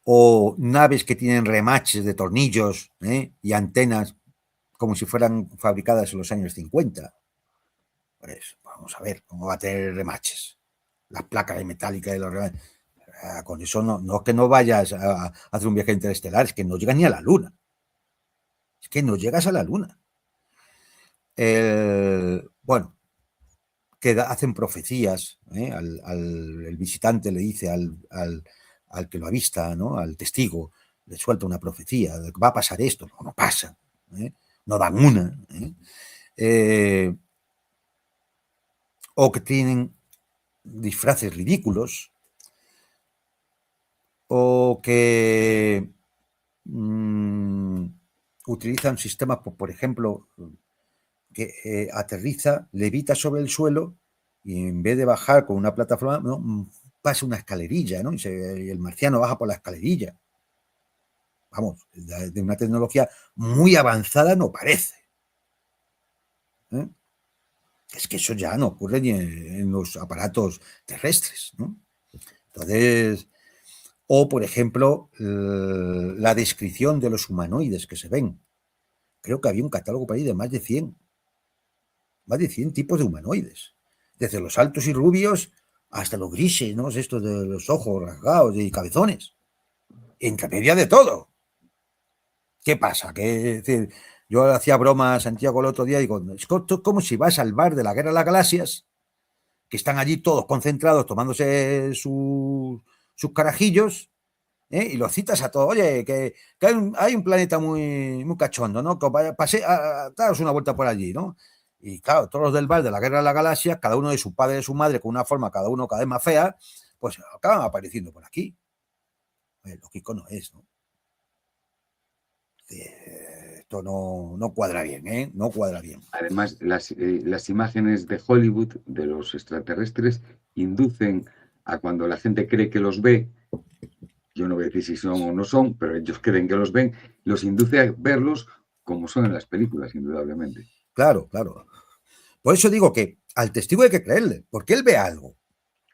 O naves que tienen remaches de tornillos y antenas como si fueran fabricadas en los años 50. Pues vamos a ver, ¿cómo va a tener remaches? Las placas metálicas de los remaches. Con eso no es que no vayas a hacer un viaje interestelar, es que no llegas ni a la Luna. Es que no llegas a la Luna. Bueno, hacen profecías, el visitante le dice al que lo avista, ¿no? Al testigo, le suelta una profecía, de que va a pasar esto, no pasa, no dan una. O que tienen disfraces ridículos, o que utilizan sistemas, por ejemplo, que aterriza, levita sobre el suelo y en vez de bajar con una plataforma, ¿no? Pasa una escalerilla, ¿no? Y el marciano baja por la escalerilla. Vamos, de una tecnología muy avanzada no parece. Es que eso ya no ocurre ni en los aparatos terrestres, ¿no? Entonces, o por ejemplo, la descripción de los humanoides que se ven. Creo que había un catálogo por ahí de más de 100 tipos de humanoides, desde los altos y rubios hasta los grises, ¿no? Estos de los ojos rasgados y cabezones, entre media de todo. ¿Qué pasa? Que, es decir, yo hacía broma a Santiago el otro día y digo, es como si vas al bar de la Guerra de las Galaxias, que están allí todos concentrados tomándose sus carajillos, y los citas a todos, oye, que hay un planeta muy cachondo, ¿no? Que pase a daros una vuelta por allí, ¿no? Y claro, todos los del bar de la Guerra de las Galaxias, cada uno de su padre y de su madre, con una forma cada uno cada vez más fea, pues acaban apareciendo por aquí. Lógico no es, ¿no? Esto no cuadra bien, ¿eh? No cuadra bien. Además, las imágenes de Hollywood de los extraterrestres inducen a cuando la gente cree que los ve, yo no voy a decir si son o no son, pero ellos creen que los ven, los induce a verlos como son en las películas, indudablemente. Claro. Por eso digo que al testigo hay que creerle, porque él ve algo.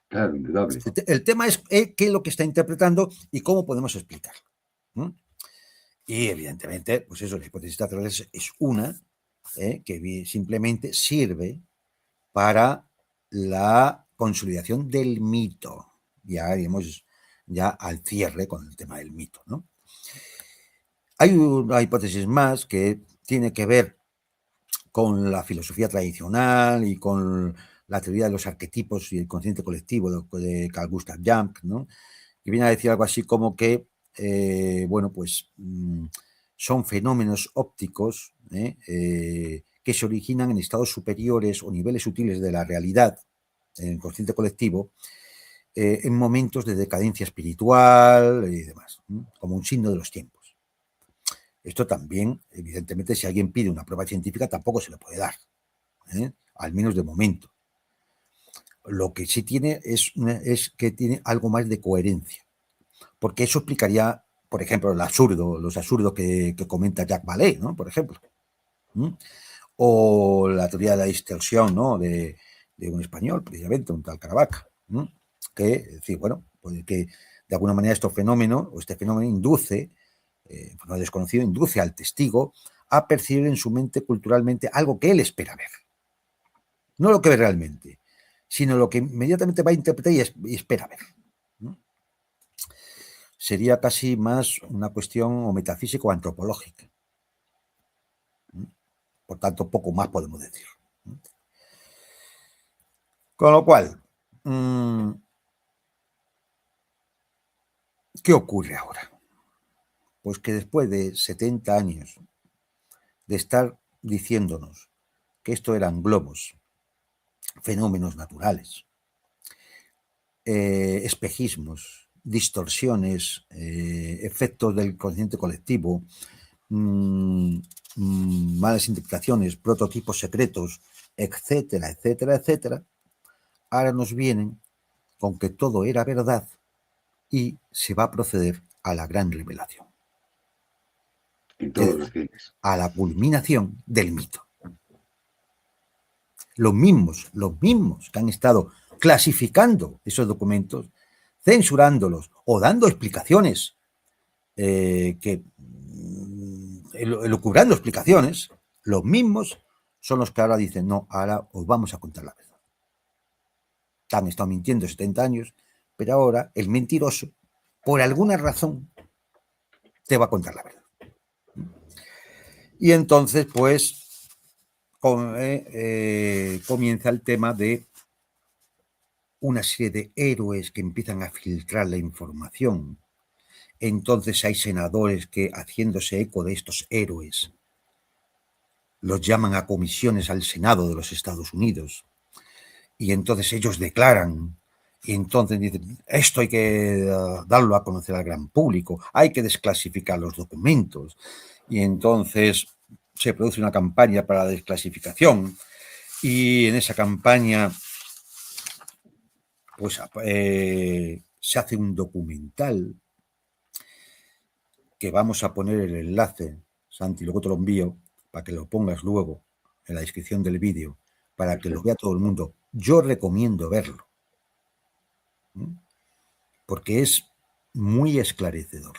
Claro, indudable. El tema es qué es lo que está interpretando y cómo podemos explicarlo. Y evidentemente, pues eso, la hipótesis extraterrestre es una que simplemente sirve para la consolidación del mito. Ya iremos ya al cierre con el tema del mito, ¿no? Hay una hipótesis más que tiene que ver con la filosofía tradicional y con la teoría de los arquetipos y el consciente colectivo de Carl Gustav Jung, ¿no? Que viene a decir algo así como que, bueno, pues son fenómenos ópticos que se originan en estados superiores o niveles sutiles de la realidad, en el consciente colectivo, en momentos de decadencia espiritual y demás, como un signo de los tiempos. Esto también, evidentemente, si alguien pide una prueba científica, tampoco se le puede dar, al menos de momento. Lo que sí tiene es que tiene algo más de coherencia, porque eso explicaría, por ejemplo, los absurdos que comenta Jacques Vallée, ¿no? Por ejemplo. O la teoría de la distorsión, ¿no? De un español, precisamente, un tal Caravaca, que, es decir, bueno, pues que de alguna manera este fenómeno induce, no desconocido, induce al testigo a percibir en su mente culturalmente algo que él espera ver. No lo que ve realmente, sino lo que inmediatamente va a interpretar y espera ver. Sería casi más una cuestión o metafísica o antropológica. Por tanto, poco más podemos decir. Con lo cual, ¿qué ocurre ahora? Pues que después de 70 años de estar diciéndonos que esto eran globos, fenómenos naturales, espejismos, distorsiones, efectos del consciente colectivo, malas interpretaciones, prototipos secretos, etcétera, etcétera, etcétera, ahora nos vienen con que todo era verdad y se va a proceder a la gran revelación. En todos los cielos. A la culminación del mito. Los mismos que han estado clasificando esos documentos, censurándolos o dando explicaciones, elucubrando explicaciones, Los mismos son los que ahora dicen, no, ahora os vamos a contar la verdad. Han estado mintiendo 70 años, pero ahora el mentiroso, por alguna razón, te va a contar la verdad. Y entonces, pues, comienza el tema de una serie de héroes que empiezan a filtrar la información. Entonces hay senadores que, haciéndose eco de estos héroes, los llaman a comisiones al Senado de los Estados Unidos. Y entonces ellos declaran, y entonces dicen, esto hay que darlo a conocer al gran público, hay que desclasificar los documentos. Y entonces se produce una campaña para la desclasificación, y en esa campaña pues se hace un documental que vamos a poner el enlace, Santi, luego te lo envío para que lo pongas luego en la descripción del vídeo, para que lo vea todo el mundo. Yo recomiendo verlo, porque es muy esclarecedor.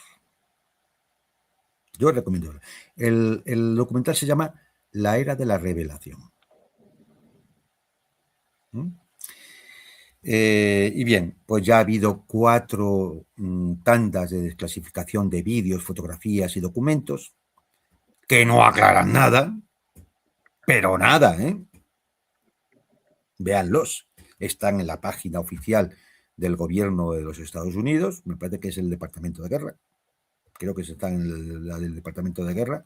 Yo recomiendo verlo. El documental se llama La Era de la Revelación. Y bien, pues ya ha habido 4 tandas de desclasificación de vídeos, fotografías y documentos que no aclaran nada, pero nada, Véanlos, están en la página oficial del gobierno de los Estados Unidos, me parece que es el Departamento de Guerra, creo que está en la del Departamento de Guerra,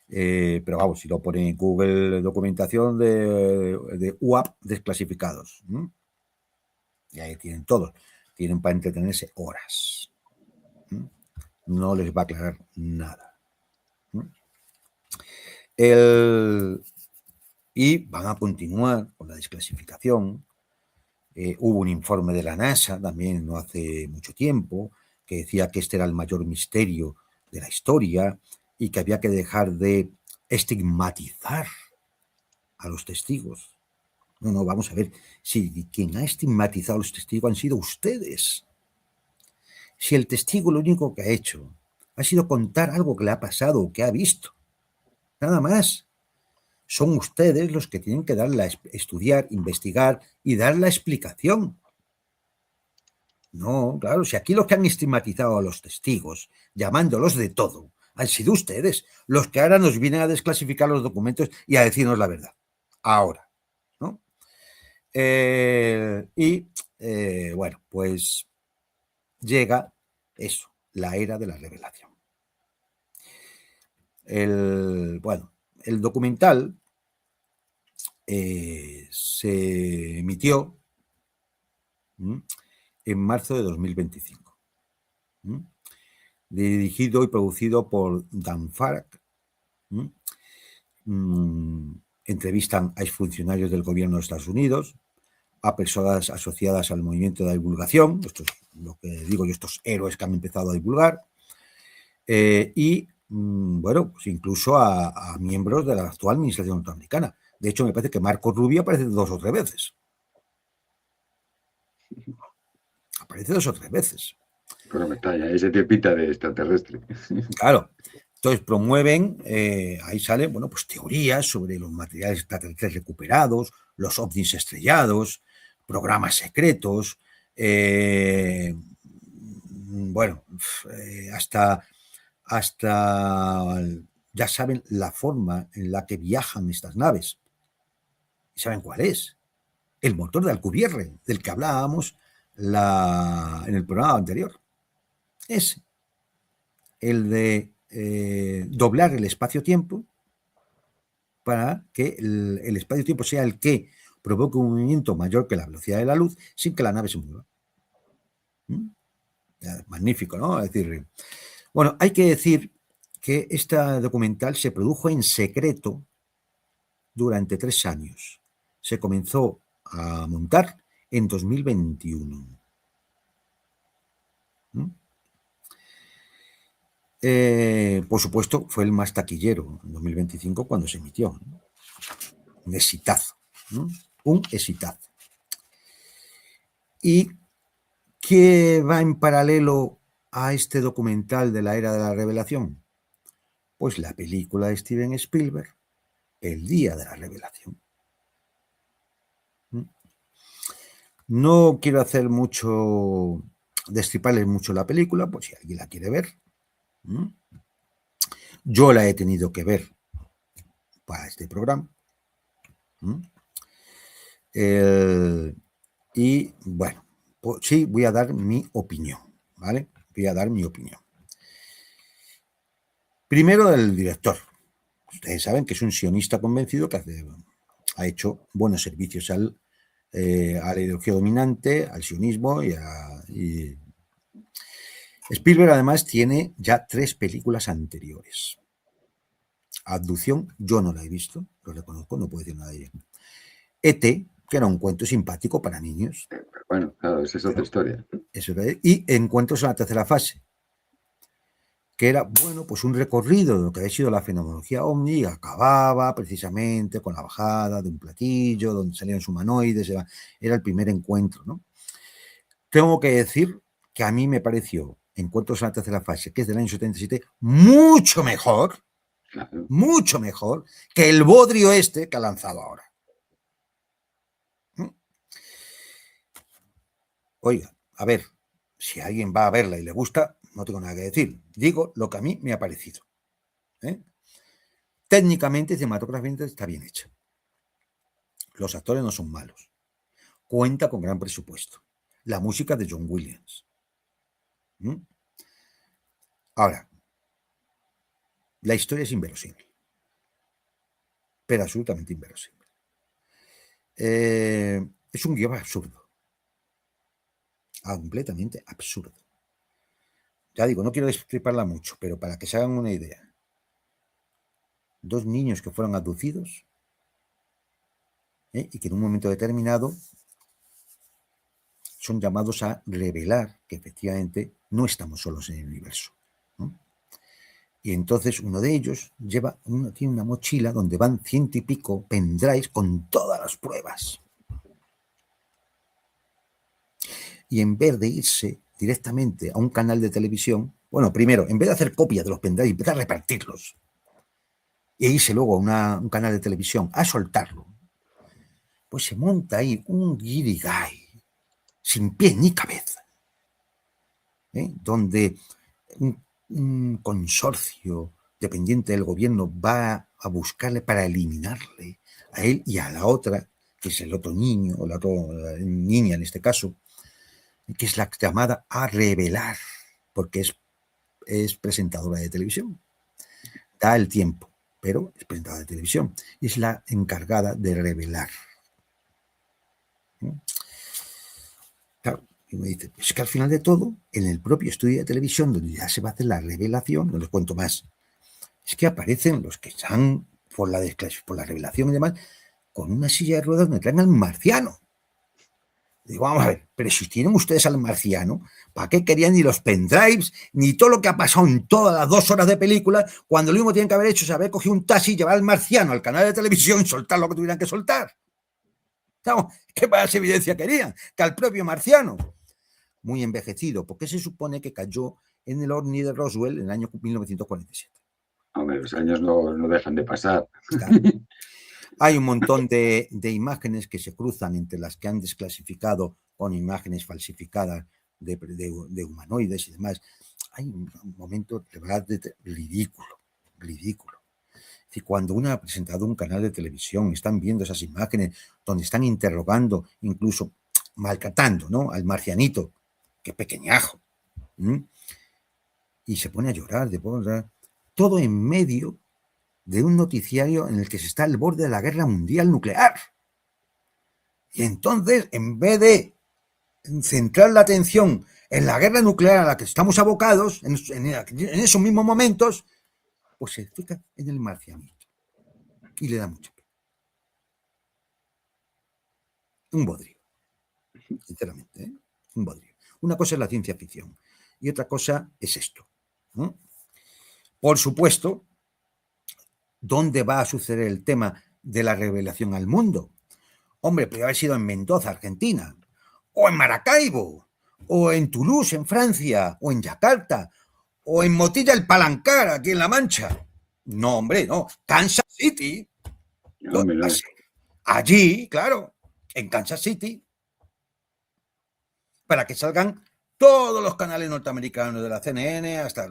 pero vamos, si lo ponen en Google, documentación de UAP desclasificados, y ahí tienen todos, tienen para entretenerse horas, no les va a aclarar nada. Y van a continuar con la desclasificación. Hubo un informe de la NASA también no hace mucho tiempo que decía que este era el mayor misterio de la historia y que había que dejar de estigmatizar a los testigos. No, vamos a ver, si quien ha estigmatizado a los testigos han sido ustedes. Si el testigo lo único que ha hecho ha sido contar algo que le ha pasado o que ha visto, nada más. Son ustedes los que tienen que estudiar, investigar y dar la explicación. No, claro, si aquí los que han estigmatizado a los testigos, llamándolos de todo, han sido ustedes los que ahora nos vienen a desclasificar los documentos y a decirnos la verdad. Ahora, ¿no? Bueno, pues llega eso, la era de la revelación. El documental se emitió en marzo de 2025. Dirigido y producido por Dan Farag. Entrevistan a exfuncionarios del gobierno de Estados Unidos, a personas asociadas al movimiento de divulgación, esto es lo que digo yo, estos héroes que han empezado a divulgar, bueno, pues incluso a miembros de la actual administración norteamericana. De hecho, me parece que Marco Rubio aparece 2 o 3 veces. Aparece 2 o 3 veces. Pero me talla, ese te pita de extraterrestre. Claro. Entonces promueven, ahí salen, bueno, pues teorías sobre los materiales extraterrestres recuperados, los ovnis estrellados, programas secretos, bueno, hasta ya saben la forma en la que viajan estas naves. ¿Y saben cuál es? El motor de Alcubierre, del que hablábamos en el programa anterior. Es el de doblar el espacio-tiempo para que el espacio-tiempo sea el que provoque un movimiento mayor que la velocidad de la luz sin que la nave se mueva. Magnífico, ¿no? Es decir, bueno, hay que decir que este documental se produjo en secreto durante 3 años. Se comenzó a montar en 2021. Por supuesto, fue el más taquillero en 2025 cuando se emitió. Un exitazo. Un exitazo. ¿Y qué va en paralelo a este documental de la era de la revelación? Pues la película de Steven Spielberg, el día de la revelación. No quiero hacer mucho, destriparles mucho la película, por si alguien la quiere ver. Yo la he tenido que ver para este programa. Y bueno, pues sí, voy a dar mi opinión, ¿vale? Voy a dar mi opinión. Primero, el director. Ustedes saben que es un sionista convencido que ha hecho buenos servicios a la ideología dominante, al sionismo y Spielberg además tiene ya 3 películas anteriores. Abducción, yo no la he visto, lo reconozco, no puedo decir nada de ella. E.T., que era un cuento simpático para niños. Bueno, claro, esa es otra historia. Y Encuentros en la tercera fase, que era, bueno, pues un recorrido de lo que había sido la fenomenología ovni y acababa precisamente con la bajada de un platillo donde salían los humanoides, era el primer encuentro, ¿no? Tengo que decir que a mí me pareció Encuentros en la tercera fase, que es del año 77, mucho mejor que el bodrio este que ha lanzado ahora. Oiga, a ver, si alguien va a verla y le gusta, no tengo nada que decir. Digo lo que a mí me ha parecido. Técnicamente, cinematográficamente está bien hecha. Los actores no son malos. Cuenta con gran presupuesto. La música de John Williams. Ahora, la historia es inverosímil. Pero absolutamente inverosímil. Es un guión absurdo. Completamente absurdo. Ya digo, no quiero destriparla mucho, pero para que se hagan una idea. 2 niños que fueron abducidos y que en un momento determinado son llamados a revelar que efectivamente no estamos solos en el universo, ¿no? Y entonces uno de ellos tiene una mochila donde van 100 y pico pendrives con todas las pruebas. Y en vez de irse directamente a un canal de televisión, bueno, primero, en vez de hacer copias de los pendrives y empezar a repartirlos, e irse luego a un canal de televisión a soltarlo, pues se monta ahí un guirigay sin pie ni cabeza, donde un consorcio dependiente del gobierno va a buscarle para eliminarle a él y a la otra, que es el otro niño, o la otra niña en este caso, que es la llamada a revelar, porque es presentadora de televisión. Da el tiempo, pero es presentadora de televisión. Y es la encargada de revelar. Claro, y me dice, es que al final de todo, en el propio estudio de televisión, donde ya se va a hacer la revelación, no les cuento más, es que aparecen los que están por la revelación y demás, con una silla de ruedas donde traen al marciano. Digo, vamos a ver, pero si tienen ustedes al marciano, ¿para qué querían ni los pendrives, ni todo lo que ha pasado en todas las 2 horas de película, cuando lo mismo tienen que haber hecho es haber cogido un taxi y llevar al marciano al canal de televisión y soltar lo que tuvieran que soltar? ¿Qué más evidencia querían? Que al propio marciano, muy envejecido, porque se supone que cayó en el ovni de Roswell en el año 1947. Hombre, los años no dejan de pasar. Claro. Hay un montón de imágenes que se cruzan entre las que han desclasificado con imágenes falsificadas de humanoides y demás. Hay un momento de verdad ridículo. Es decir, cuando uno ha presentado un canal de televisión, están viendo esas imágenes donde están interrogando, incluso maltratando, ¿no?, al marcianito, que es pequeñajo, y se pone a llorar, todo en medio de un noticiario en el que se está al borde de la guerra mundial nuclear. Y entonces, en vez de centrar la atención en la guerra nuclear a la que estamos abocados, en esos mismos momentos, pues se fija en el marcianito. Y le da mucha pena. Un bodrio. Sinceramente, ¿eh? Un bodrio. Una cosa es la ciencia ficción y otra cosa es esto, ¿no? Por supuesto, ¿dónde va a suceder el tema de la revelación al mundo? Hombre, podría haber sido en Mendoza, Argentina, o en Maracaibo, o en Toulouse, en Francia, o en Yakarta, o en Motilla el Palancar, aquí en La Mancha. No, hombre, no. Kansas City. No, no. Allí, claro, en Kansas City, para que salgan todos los canales norteamericanos de la CNN, hasta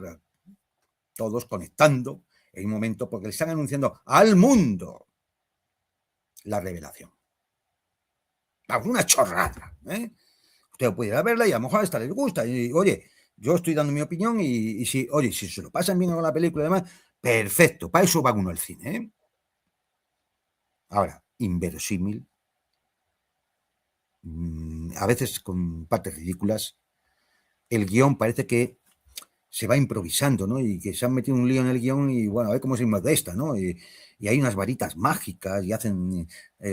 todos conectando en un momento, porque le están anunciando al mundo la revelación. Una chorrada, ¿eh? Usted puede ir a verla y a lo mejor hasta les gusta. Y, oye, yo estoy dando mi opinión y si, oye, si se lo pasan bien con la película y demás, perfecto, para eso va uno al cine, ¿eh? Ahora, inverosímil, a veces con partes ridículas, el guión parece que se va improvisando, ¿no? Y que se han metido un lío en el guión y, bueno, a ver cómo se modesta, ¿no? Y hay unas varitas mágicas y hacen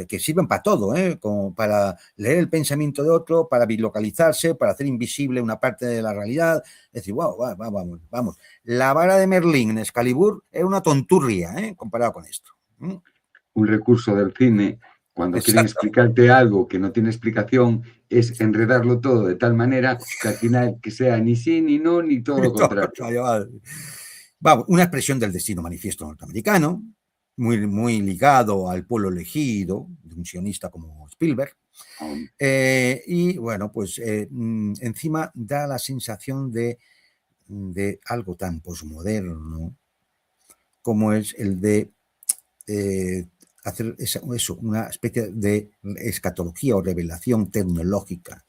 que sirven para todo, ¿eh? Como para leer el pensamiento de otro, para bilocalizarse, para hacer invisible una parte de la realidad. Es decir, wow, vamos. La vara de Merlín en Excalibur era una tonturria, ¿eh? Comparado con esto. Un recurso del cine, cuando quieren explicarte algo que no tiene explicación, es enredarlo todo de tal manera que al final que sea ni sí, ni no, ni todo lo contrario. Vamos, una expresión del destino manifiesto norteamericano, muy ligado al pueblo elegido, de un sionista como Spielberg. Y bueno, pues encima da la sensación de algo tan posmoderno como es el de hacer eso, una especie de escatología o revelación tecnológica,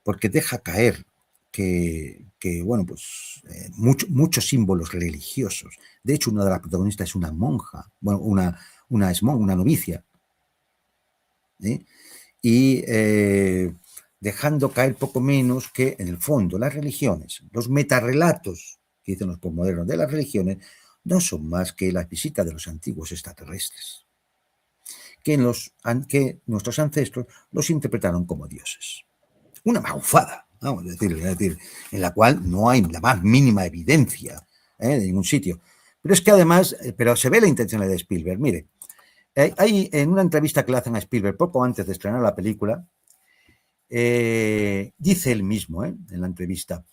porque deja caer que bueno, pues muchos símbolos religiosos. De hecho, una de las protagonistas es una monja, bueno, una novicia, ¿eh? Y dejando caer poco menos que, en el fondo, las religiones, los metarrelatos que dicen los posmodernos de las religiones, no son más que la visita de los antiguos extraterrestres, que nuestros ancestros los interpretaron como dioses. Una magufada, vamos a decir, en la cual no hay la más mínima evidencia de ningún sitio. Pero es que además, pero se ve la intención de Spielberg. Mire, hay en una entrevista que le hacen a Spielberg poco antes de estrenar la película, dice él mismo en la entrevista: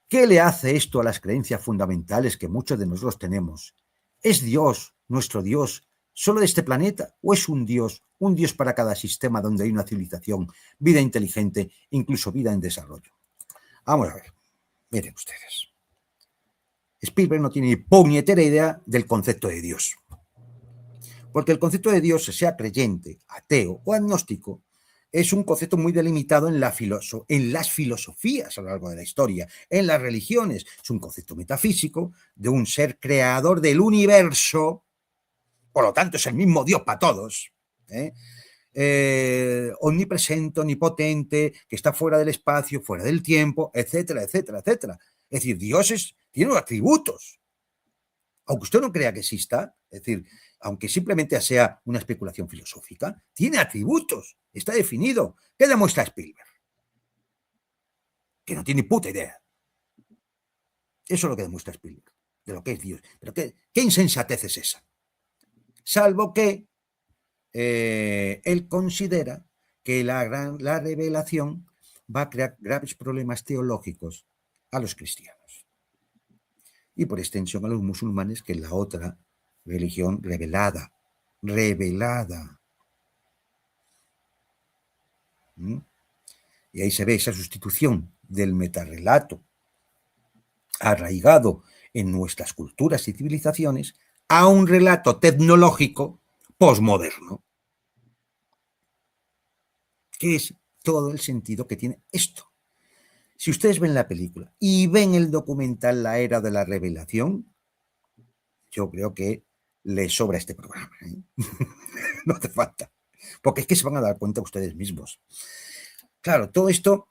¿qué le hace esto a las creencias fundamentales que muchos de nosotros tenemos? ¿Es Dios, nuestro Dios, solo de este planeta o es un Dios para cada sistema donde hay una civilización, vida inteligente, incluso vida en desarrollo? Vamos a ver, miren ustedes. Spielberg no tiene ni puñetera idea del concepto de Dios. Porque el concepto de Dios, sea creyente, ateo o agnóstico, es un concepto muy delimitado en las filosofías a lo largo de la historia, en las religiones. Es un concepto metafísico de un ser creador del universo, por lo tanto es el mismo Dios para todos, omnipresente, omnipotente, que está fuera del espacio, fuera del tiempo, etcétera, etcétera, etcétera. Es decir, Dios tiene atributos. Aunque usted no crea que exista, es decir, aunque simplemente sea una especulación filosófica, tiene atributos, está definido. ¿Qué demuestra Spielberg? Que no tiene puta idea. Eso es lo que demuestra Spielberg, de lo que es Dios. Pero ¿qué insensatez es esa? Salvo que él considera que la revelación va a crear graves problemas teológicos a los cristianos. Y por extensión a los musulmanes, que es la otra religión revelada. Y ahí se ve esa sustitución del metarrelato arraigado en nuestras culturas y civilizaciones a un relato tecnológico posmoderno, que es todo el sentido que tiene esto. Si ustedes ven la película y ven el documental La Era de la Revelación, yo creo que les sobra este programa, ¿eh? No hace falta, porque es que se van a dar cuenta ustedes mismos. Claro, todo esto,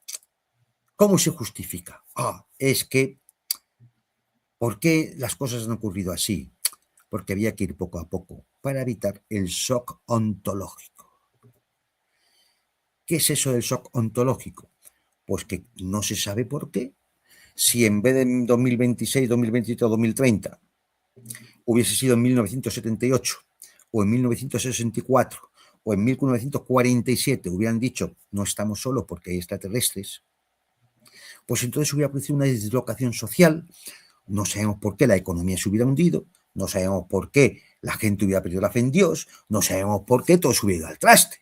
¿cómo se justifica? Es que, ¿por qué las cosas han ocurrido así? Porque había que ir poco a poco para evitar el shock ontológico. ¿Qué es eso del shock ontológico? Pues que no se sabe por qué. Si en vez de 2026, 2023, 2030 hubiese sido en 1978 o en 1964 o en 1947 hubieran dicho no estamos solos porque hay extraterrestres, pues entonces hubiera producido una dislocación social. No sabemos por qué la economía se hubiera hundido, no sabemos por qué la gente hubiera perdido la fe en Dios, no sabemos por qué, todo se hubiera ido al traste.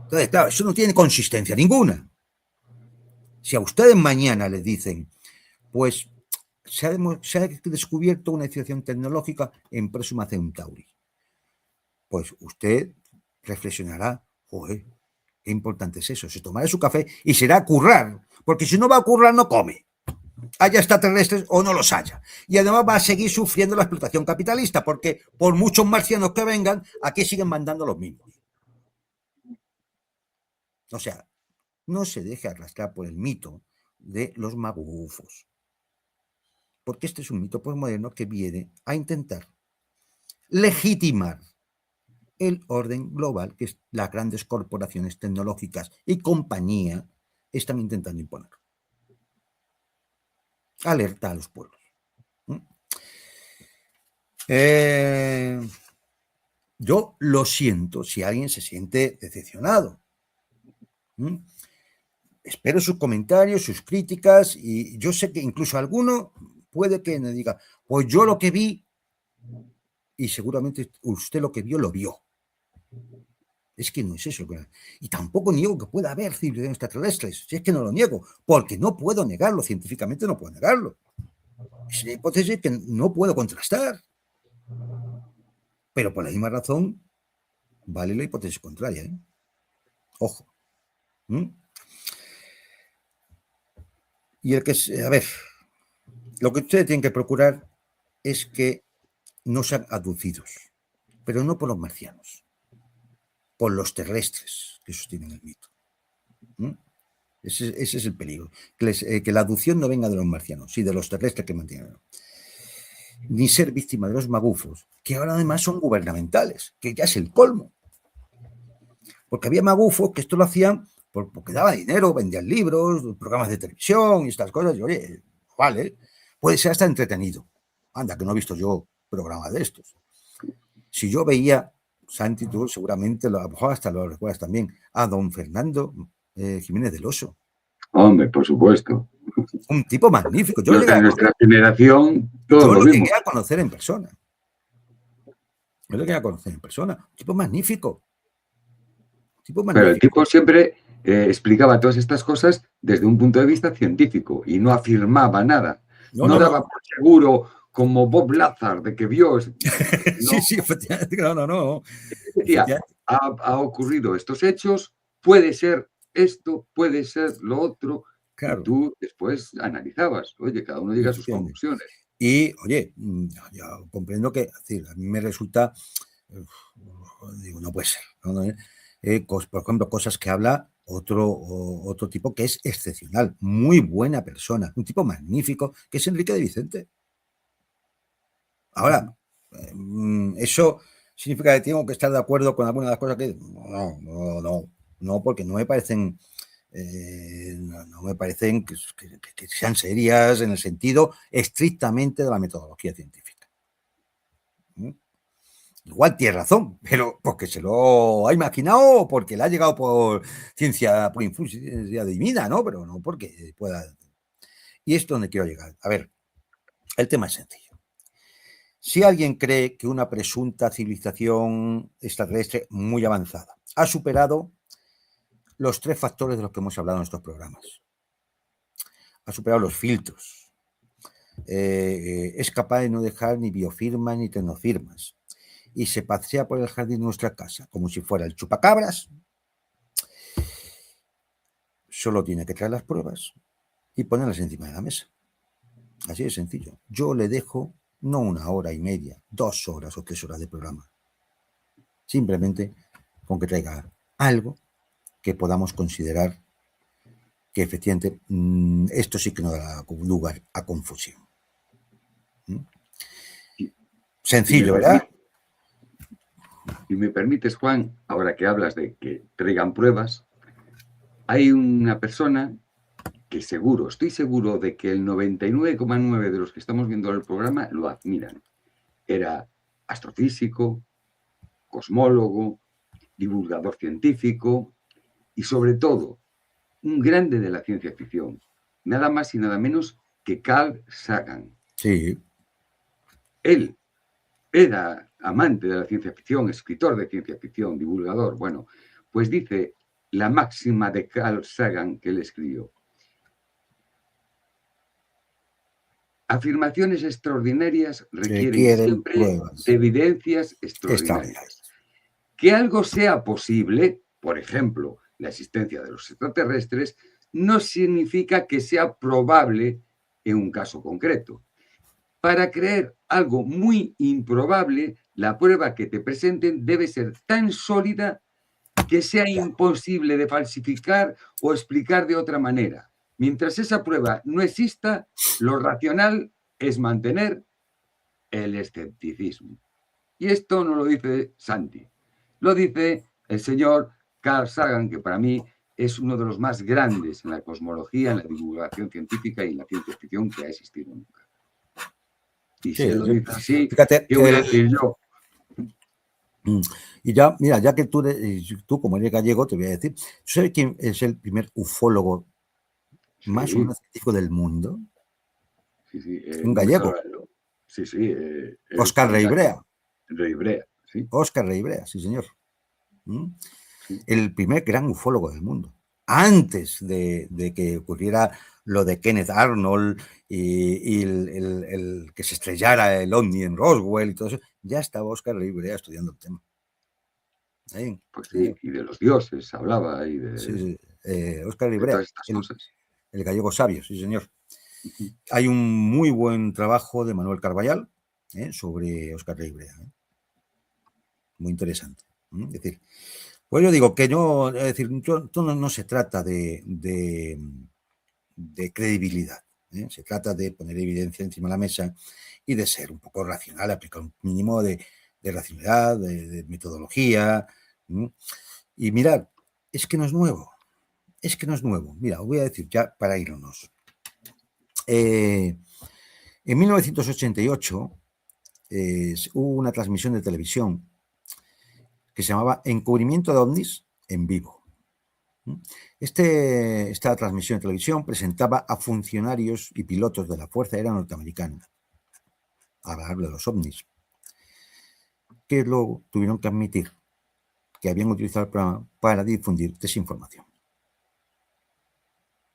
Entonces, claro, eso no tiene consistencia ninguna. Si a ustedes mañana les dicen, pues se ha descubierto una civilización tecnológica en Próxima Centauri, pues usted reflexionará, joder, qué importante es eso, se tomará su café y será a currar, porque si no va a currar no come, haya extraterrestres o no los haya, y además va a seguir sufriendo la explotación capitalista, porque por muchos marcianos que vengan, aquí siguen mandando los mismos. O sea, no se deje arrastrar por el mito de los magufos, porque este es un mito postmoderno que viene a intentar legitimar el orden global que las grandes corporaciones tecnológicas y compañía están intentando imponer. Alerta a los pueblos. Yo lo siento si alguien se siente decepcionado. Espero sus comentarios, sus críticas, y yo sé que incluso alguno puede que me diga, pues yo lo que vi, y seguramente usted lo que vio, lo vio. Es que no es eso. Y tampoco niego que pueda haber civilizaciones extraterrestres, si es que no lo niego, porque no puedo negarlo, científicamente no puedo negarlo. Es una hipótesis que no puedo contrastar. Pero por la misma razón, vale la hipótesis contraria. Ojo. Y a ver, lo que ustedes tienen que procurar es que no sean abducidos, pero no por los marcianos, por los terrestres que sostienen el mito. Ese es el peligro, que la abducción no venga de los marcianos, sí de los terrestres que mantienen. Ni ser víctima de los magufos, que ahora además son gubernamentales, que ya es el colmo. Porque había magufos que esto lo hacían porque daba dinero, vendían libros, programas de televisión y estas cosas. Y oye, vale, puede ser hasta entretenido. Anda, que no he visto yo programas de estos. Si yo veía, Santi, tú seguramente, a lo mejor hasta lo recuerdas también, a don Fernando Jiménez del Oso. Hombre, por supuesto. Un tipo magnífico. Los de nuestra generación, todos lo llegué a conocer en persona. Yo lo llegué a conocer en persona. Un tipo magnífico. Pero el tipo siempre explicaba todas estas cosas desde un punto de vista científico y no afirmaba nada. No daba por seguro, como Bob Lazar, de que vio. Sí, efectivamente. No. Decía, ha ocurrido estos hechos, puede ser esto, puede ser lo otro. Claro. Y tú después analizabas. Oye, cada uno llega a sus conclusiones. Y, oye, yo comprendo que, a mí me resulta, digo, no puede ser, por ejemplo, cosas que habla otro tipo que es excepcional, muy buena persona, un tipo magnífico, que es Enrique de Vicente. Ahora, ¿eso significa que tengo que estar de acuerdo con alguna de las cosas que... No, porque no me parecen... no me parecen que sean serias en el sentido estrictamente de la metodología científica. Igual tiene razón, pero porque se lo ha imaginado o porque le ha llegado por ciencia, por influencia divina, ¿no? Pero no porque pueda... Y es donde quiero llegar. A ver, el tema es sencillo. Si alguien cree que una presunta civilización extraterrestre muy avanzada ha superado los 3 factores de los que hemos hablado en estos programas, ha superado los filtros, es capaz de no dejar ni biofirmas ni tecnofirmas y se pasea por el jardín de nuestra casa como si fuera el chupacabras, solo tiene que traer las pruebas y ponerlas encima de la mesa. Así de sencillo. Yo le dejo no 1 hora y media, 2 horas o 3 horas de programa. Simplemente con que traiga algo que podamos considerar que efectivamente esto sí que no dará lugar a confusión. Sencillo, ¿verdad? Si me permites, Juan, ahora que hablas de que traigan pruebas, hay una persona que estoy seguro de que el 99,9% de los que estamos viendo el programa lo admiran. Era astrofísico, cosmólogo, divulgador científico y sobre todo un grande de la ciencia ficción, nada más y nada menos que Carl Sagan. Sí. Él era amante de la ciencia ficción, escritor de ciencia ficción, divulgador. Bueno, pues dice la máxima de Carl Sagan que él escribió. Afirmaciones extraordinarias requieren siempre pruebas de evidencias extraordinarias. Que algo sea posible, por ejemplo, la existencia de los extraterrestres, no significa que sea probable en un caso concreto. Para creer algo muy improbable, la prueba que te presenten debe ser tan sólida que sea imposible de falsificar o explicar de otra manera. Mientras esa prueba no exista, lo racional es mantener el escepticismo. Y esto no lo dice Santi, lo dice el señor Carl Sagan, que para mí es uno de los más grandes en la cosmología, en la divulgación científica y en la ciencia ficción que ha existido nunca. Y si él lo dice así, fíjate, ¿qué voy a decir yo? Y ya, mira, ya que tú como eres gallego, te voy a decir, ¿tú sabes quién es el primer ufólogo más o menos científico del mundo? Sí, un no me gallego. salgo. Sí, Óscar Rey Brea. Rey Brea, sí. Óscar Rey Brea, sí, señor. Sí. El primer gran ufólogo del mundo. Antes de que ocurriera lo de Kenneth Arnold y el que se estrellara el OVNI en Roswell y todo eso, ya estaba Óscar Rey Brea estudiando el tema. Pues sí, y de los dioses hablaba y de, sí. Óscar Rey de Brea, todas estas cosas. El gallego sabio, sí, señor. Hay un muy buen trabajo de Manuel Carballal sobre Óscar Rey Brea. Muy interesante. Es decir, pues yo digo que no, es decir, no se trata de credibilidad. Se trata de poner evidencia encima de la mesa y de ser un poco racional, aplicar un mínimo de racionalidad, de metodología. Y mirad, es que no es nuevo. Es que no es nuevo. Mira, os voy a decir ya para irnos. En 1988 hubo una transmisión de televisión que se llamaba Encubrimiento de OVNIs en vivo. Esta transmisión de televisión presentaba a funcionarios y pilotos de la Fuerza Aérea Norteamericana a hablar de los ovnis, que luego tuvieron que admitir que habían utilizado el programa para difundir desinformación.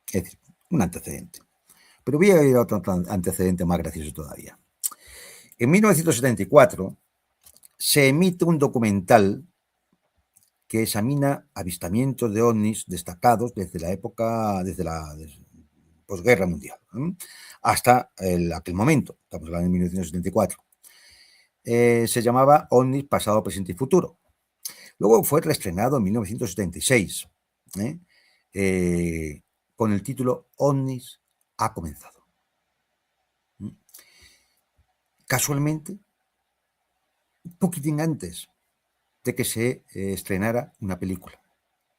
Es decir, un antecedente. Pero voy a ir a otro antecedente más gracioso todavía. En 1974 se emite un documental que examina avistamientos de ovnis destacados desde la época, desde la posguerra mundial, hasta aquel momento, estamos hablando de 1974. Se llamaba OVNIs Pasado, Presente y Futuro. Luego fue reestrenado en 1976 con el título OVNIs ha comenzado. Casualmente, un poquitín antes de que se estrenara una película,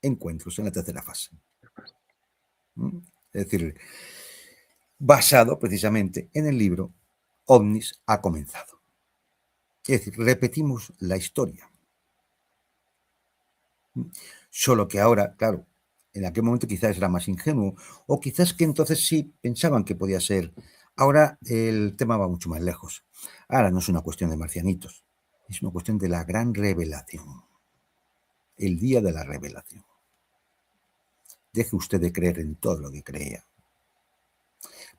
Encuentros en la tercera fase. Es decir, basado precisamente en el libro OVNIs ha comenzado. Es decir, repetimos la historia. Solo que ahora, claro, en aquel momento quizás era más ingenuo, o quizás que entonces sí pensaban que podía ser. Ahora el tema va mucho más lejos. Ahora no es una cuestión de marcianitos, es una cuestión de la gran revelación. El día de la revelación. Deje usted de creer en todo lo que creía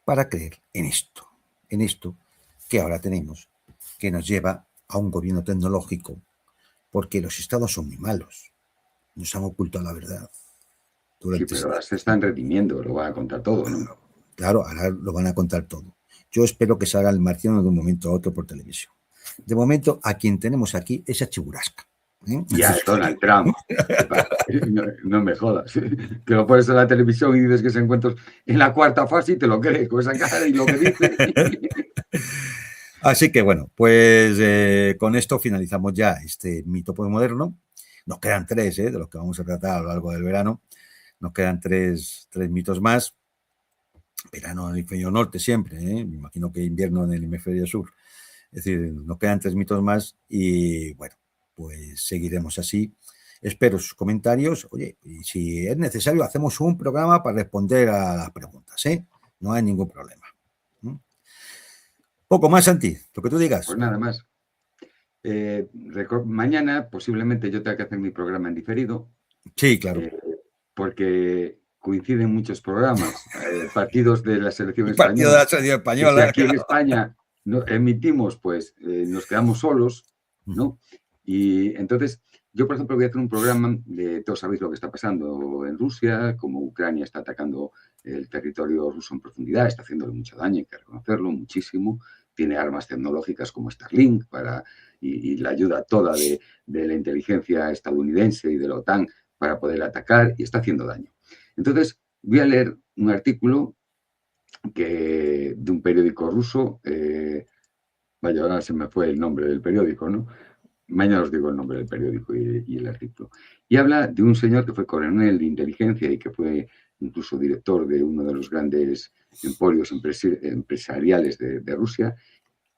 para creer en esto que ahora tenemos, que nos lleva a un gobierno tecnológico, porque los estados son muy malos, nos han ocultado la verdad. Sí, pero ahora se están redimiendo, lo van a contar todo, ¿no? Claro, ahora lo van a contar todo. Yo espero que salga el marciano de un momento a otro por televisión. De momento, a quien tenemos aquí es a Chiburasca. Y a Donald Trump. No me jodas. Que lo pones en la televisión y dices que se encuentra en la cuarta fase y te lo crees con esa cara y lo que dice. Así que bueno, pues con esto finalizamos ya este mito postmoderno. Nos quedan 3 de los que vamos a tratar a lo largo del verano. Nos quedan 3 mitos más. Verano en el hemisferio norte siempre, me imagino que invierno en el hemisferio sur. Es decir, nos quedan 3 mitos más y bueno, pues seguiremos así. Espero sus comentarios. Oye, y si es necesario, hacemos un programa para responder a las preguntas, No hay ningún problema. Poco más, Santi, lo que tú digas. Pues nada más. mañana posiblemente yo tenga que hacer mi programa en diferido. Sí, claro. Porque coinciden muchos programas, partidos de la selección El partido de la selección española. Si española, aquí en claro. España no emitimos, pues nos quedamos solos, ¿no? Y entonces, yo, por ejemplo, voy a hacer un programa de, todos sabéis lo que está pasando en Rusia, como Ucrania está atacando el territorio ruso en profundidad, está haciéndole mucho daño, hay que reconocerlo, muchísimo. Tiene armas tecnológicas como Starlink y la ayuda toda de la inteligencia estadounidense y de la OTAN para poder atacar y está haciendo daño. Entonces, voy a leer un artículo de un periódico ruso, vaya, ahora se me fue el nombre del periódico, ¿no? Mañana os digo el nombre del periódico y el artículo. Y habla de un señor que fue coronel de inteligencia y que fue incluso director de uno de los grandes emporios empresariales de Rusia,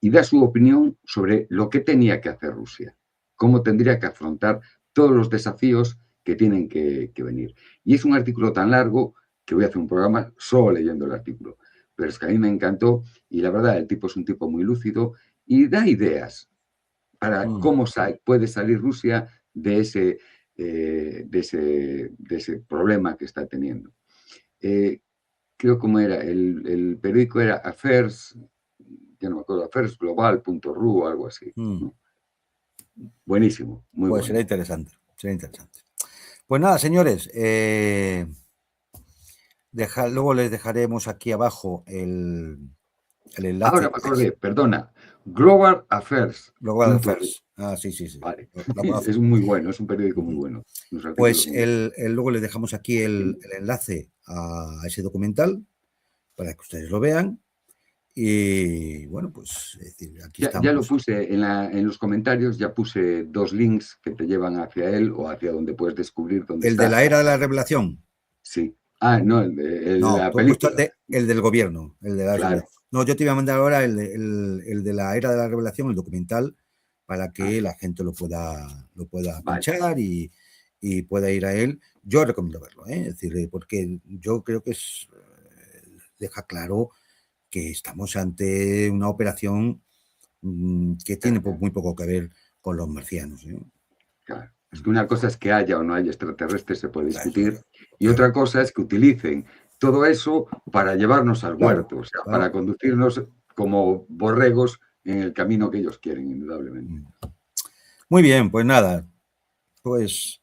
y da su opinión sobre lo que tenía que hacer Rusia, cómo tendría que afrontar todos los desafíos que tienen que venir. Y es un artículo tan largo que voy a hacer un programa solo leyendo el artículo. Pero es que a mí me encantó y la verdad el tipo es un tipo muy lúcido y da ideas para cómo puede salir Rusia de ese problema que está teniendo. Creo como era, el periódico era Affairs, ya no me acuerdo, affairsglobal.ru o algo así. ¿No? Buenísimo, muy pues bueno. Será interesante, será interesante. Pues nada, señores, luego les dejaremos aquí abajo el enlace. Ahora me acordé, perdona, Global Affairs. Global Affairs. Ah, sí. Vale. Es muy bueno, es un periódico muy bueno. Pues luego les dejamos aquí el enlace a ese documental para que ustedes lo vean. Y bueno, pues es decir, aquí estamos. Ya lo puse en los comentarios, ya puse 2 links que te llevan hacia él o hacia donde puedes descubrir dónde está. ¿El de la era de la revelación? Sí. Ah, no, el de la película. El del gobierno, el de la claro. No, yo te iba a mandar ahora el de la era de la revelación, el documental, para que la gente lo pueda pinchar y pueda ir a él. Yo recomiendo verlo, es decir, porque yo creo que deja claro que estamos ante una operación que tiene muy poco que ver con los marcianos. Claro. Es que una cosa es que haya o no haya extraterrestres, se puede discutir, y otra cosa es que utilicen todo eso para llevarnos al huerto, o sea, para conducirnos como borregos en el camino que ellos quieren, indudablemente. Muy bien, pues nada. Pues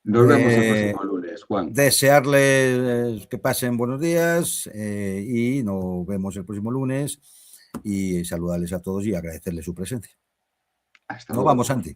nos vemos el próximo lunes, Juan. Desearles que pasen buenos días y nos vemos el próximo lunes y saludarles a todos y agradecerles su presencia. Hasta luego. Nos vamos, Santi.